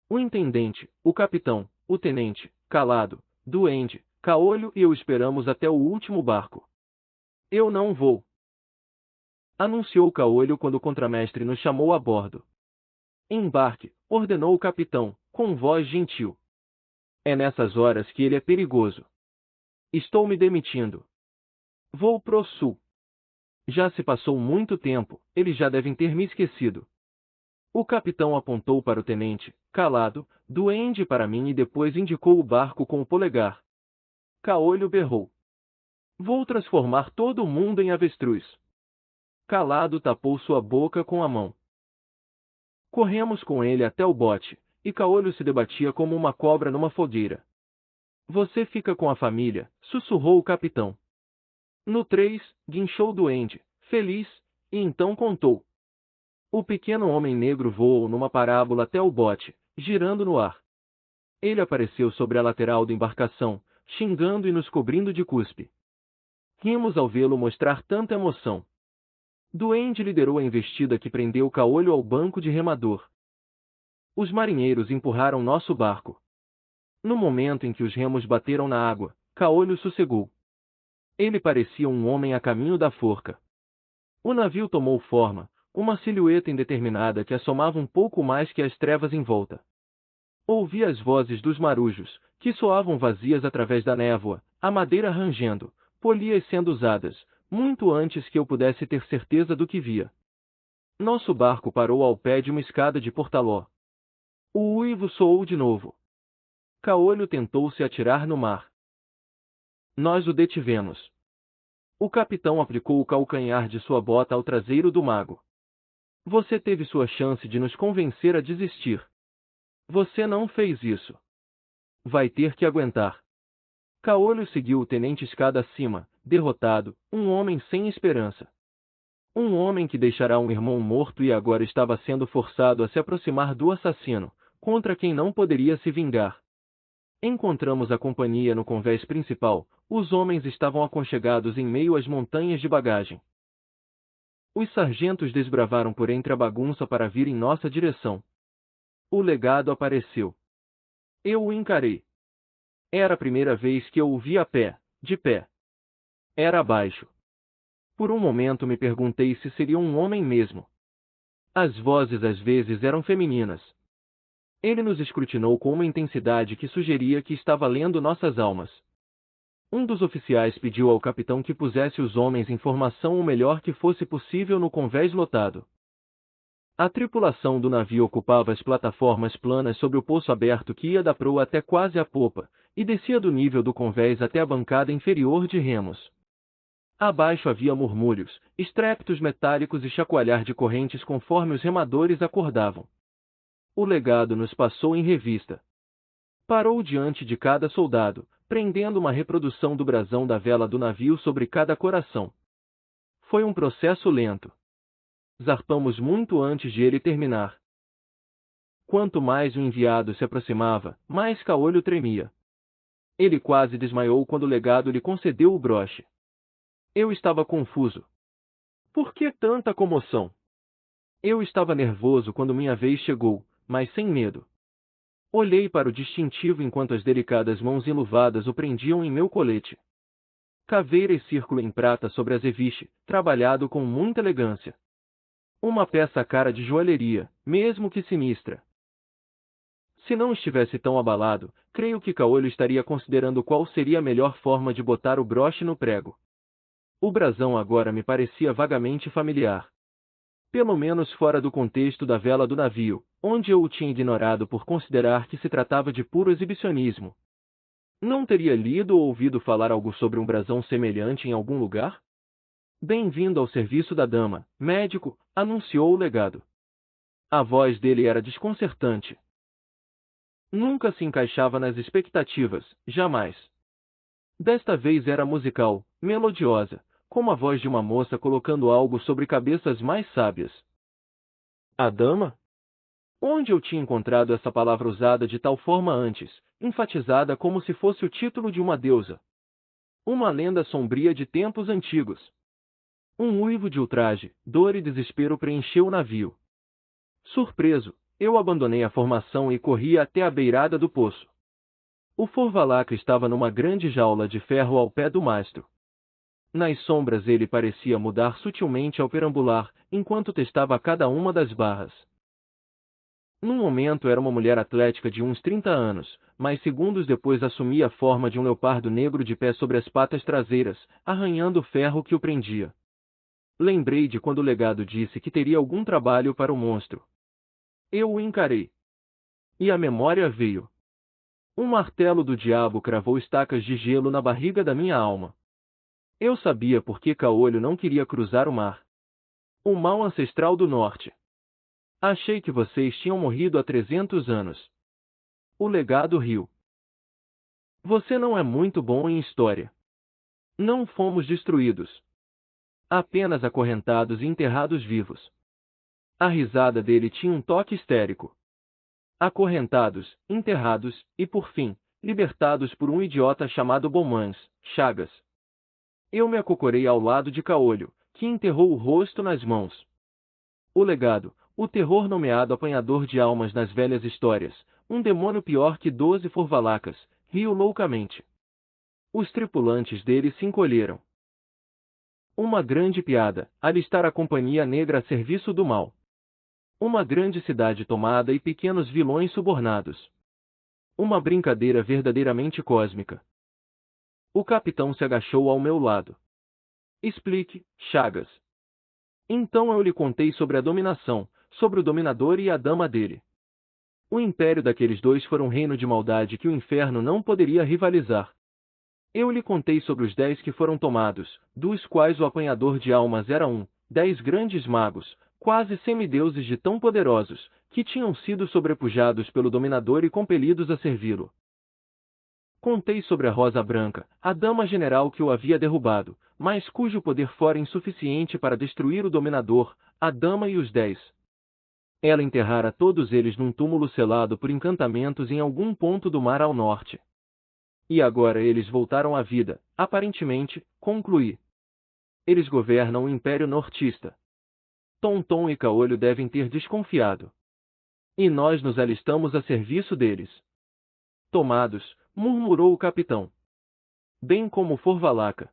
O intendente, o capitão, o tenente, Calado, Duende, Caolho e eu esperamos até o último barco. Eu não vou, anunciou Caolho quando o contramestre nos chamou a bordo. Embarque, ordenou o capitão, com voz gentil. É nessas horas que ele é perigoso. Estou me demitindo. Vou pro sul. Já se passou muito tempo, eles já devem ter me esquecido. O capitão apontou para o tenente, calado, duende para mim e depois indicou o barco com o polegar. Caolho berrou. Vou transformar todo mundo em avestruz. Calado tapou sua boca com a mão. Corremos com ele até o bote, e Caolho se debatia como uma cobra numa fogueira. Você fica com a família, sussurrou o capitão. No 3, guinchou o duende, feliz, e então contou. O pequeno homem negro voou numa parábola até o bote, girando no ar. Ele apareceu sobre a lateral da embarcação, xingando e nos cobrindo de cuspe. Rimos ao vê-lo mostrar tanta emoção. Duende liderou a investida que prendeu Caolho ao banco de remador. Os marinheiros empurraram nosso barco. No momento em que os remos bateram na água, Caolho sossegou. Ele parecia um homem a caminho da forca. O navio tomou forma, uma silhueta indeterminada que assomava um pouco mais que as trevas em volta. Ouvi as vozes dos marujos, que soavam vazias através da névoa, a madeira rangendo, polias sendo usadas, muito antes que eu pudesse ter certeza do que via. Nosso barco parou ao pé de uma escada de portaló. O uivo soou de novo. Caolho tentou se atirar no mar. Nós o detivemos. O capitão aplicou o calcanhar de sua bota ao traseiro do mago. Você teve sua chance de nos convencer a desistir. Você não fez isso. Vai ter que aguentar. Caolho seguiu o tenente escada acima, derrotado, um homem sem esperança. Um homem que deixará um irmão morto e agora estava sendo forçado a se aproximar do assassino, contra quem não poderia se vingar. Encontramos a companhia no convés principal, os homens estavam aconchegados em meio às montanhas de bagagem. Os sargentos desbravaram por entre a bagunça para vir em nossa direção. O legado apareceu. Eu o encarei. Era a primeira vez que eu o vi a pé, de pé. Era abaixo. Por um momento me perguntei se seria um homem mesmo. As vozes às vezes eram femininas. Ele nos escrutinou com uma intensidade que sugeria que estava lendo nossas almas. Um dos oficiais pediu ao capitão que pusesse os homens em formação o melhor que fosse possível no convés lotado. A tripulação do navio ocupava as plataformas planas sobre o poço aberto que ia da proa até quase a popa, e descia do nível do convés até a bancada inferior de remos. Abaixo havia murmúrios, estrépitos metálicos e chacoalhar de correntes conforme os remadores acordavam. O legado nos passou em revista. Parou diante de cada soldado, prendendo uma reprodução do brasão da vela do navio sobre cada coração. Foi um processo lento. Zarpamos muito antes de ele terminar. Quanto mais o enviado se aproximava, mais Caolho tremia. Ele quase desmaiou quando o legado lhe concedeu o broche. Eu estava confuso. Por que tanta comoção? Eu estava nervoso quando minha vez chegou, mas sem medo. Olhei para o distintivo enquanto as delicadas mãos enluvadas o prendiam em meu colete. Caveira e círculo em prata sobre azeviche, trabalhado com muita elegância. Uma peça cara de joalheria, mesmo que sinistra. Se não estivesse tão abalado, creio que Caolho estaria considerando qual seria a melhor forma de botar o broche no prego. O brasão agora me parecia vagamente familiar. Pelo menos fora do contexto da vela do navio, onde eu o tinha ignorado por considerar que se tratava de puro exibicionismo. Não teria lido ou ouvido falar algo sobre um brasão semelhante em algum lugar? Bem-vindo ao serviço da dama, médico, anunciou o legado. A voz dele era desconcertante. Nunca se encaixava nas expectativas, jamais. Desta vez era musical, melodiosa, como a voz de uma moça colocando algo sobre cabeças mais sábias. A dama? Onde eu tinha encontrado essa palavra usada de tal forma antes, enfatizada como se fosse o título de uma deusa? Uma lenda sombria de tempos antigos. Um uivo de ultraje, dor e desespero preencheu o navio. Surpreso, eu abandonei a formação e corri até a beirada do poço. O forvalacre estava numa grande jaula de ferro ao pé do mastro. Nas sombras ele parecia mudar sutilmente ao perambular, enquanto testava cada uma das barras. Num momento era uma mulher atlética de uns 30 anos, mas segundos depois assumia a forma de um leopardo negro de pé sobre as patas traseiras, arranhando o ferro que o prendia. Lembrei de quando o legado disse que teria algum trabalho para o monstro. Eu o encarei. E a memória veio. Um martelo do diabo cravou estacas de gelo na barriga da minha alma. Eu sabia por que Caolho não queria cruzar o mar. O mal ancestral do norte. Achei que vocês tinham morrido há 300 anos. O legado riu. Você não é muito bom em história. Não fomos destruídos. Apenas acorrentados e enterrados vivos. A risada dele tinha um toque histérico. Acorrentados, enterrados, e por fim, libertados por um idiota chamado Beaumans, Chagas. Eu me acocorei ao lado de Caolho, que enterrou o rosto nas mãos. O legado, o terror nomeado apanhador de almas nas velhas histórias, um demônio pior que 12 forvalacas, riu loucamente. Os tripulantes dele se encolheram. Uma grande piada, alistar a Companhia Negra a serviço do mal. Uma grande cidade tomada e pequenos vilões subornados. Uma brincadeira verdadeiramente cósmica. O capitão se agachou ao meu lado. Explique, Chagas. Então eu lhe contei sobre a dominação, sobre o dominador e a dama dele. O império daqueles dois foi um reino de maldade que o inferno não poderia rivalizar. Eu lhe contei sobre os 10 que foram tomados, dos quais o apanhador de almas era 10 grandes magos, quase semideuses de tão poderosos, que tinham sido sobrepujados pelo dominador e compelidos a servi-lo. Contei sobre a Rosa Branca, a dama general que o havia derrubado, mas cujo poder fora insuficiente para destruir o dominador, a dama e os 10. Ela enterrara todos eles num túmulo selado por encantamentos em algum ponto do mar ao norte. E agora eles voltaram à vida, aparentemente, concluí. Eles governam o Império Nortista. Tonton e Caolho devem ter desconfiado. E nós nos alistamos a serviço deles. Tomados, murmurou o capitão. Bem como Forvalaca.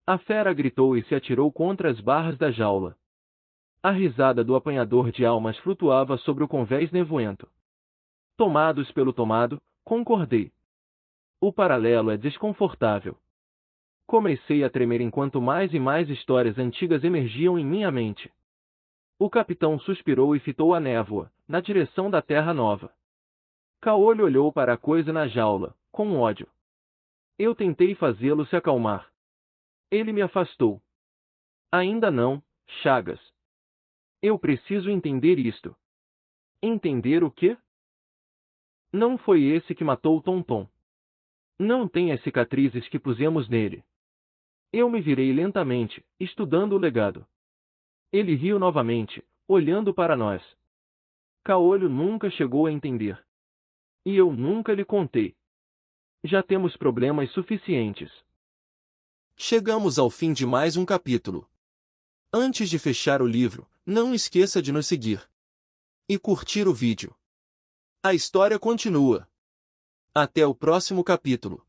A fera gritou e se atirou contra as barras da jaula. A risada do apanhador de almas flutuava sobre o convés nevoento. Tomados pelo tomado, concordei. O paralelo é desconfortável. Comecei a tremer enquanto mais e mais histórias antigas emergiam em minha mente. O capitão suspirou e fitou a névoa, na direção da Terra Nova. Caolho olhou para a coisa na jaula, com ódio. Eu tentei fazê-lo se acalmar. Ele me afastou. Ainda não, Chagas. Eu preciso entender isto. Entender o quê? Não foi esse que matou Tonton. Não tem as cicatrizes que pusemos nele. Eu me virei lentamente, estudando o legado. Ele riu novamente, olhando para nós. Caolho nunca chegou a entender. E eu nunca lhe contei. Já temos problemas suficientes. Chegamos ao fim de mais um capítulo. Antes de fechar o livro, não esqueça de nos seguir e curtir o vídeo. A história continua. Até o próximo capítulo.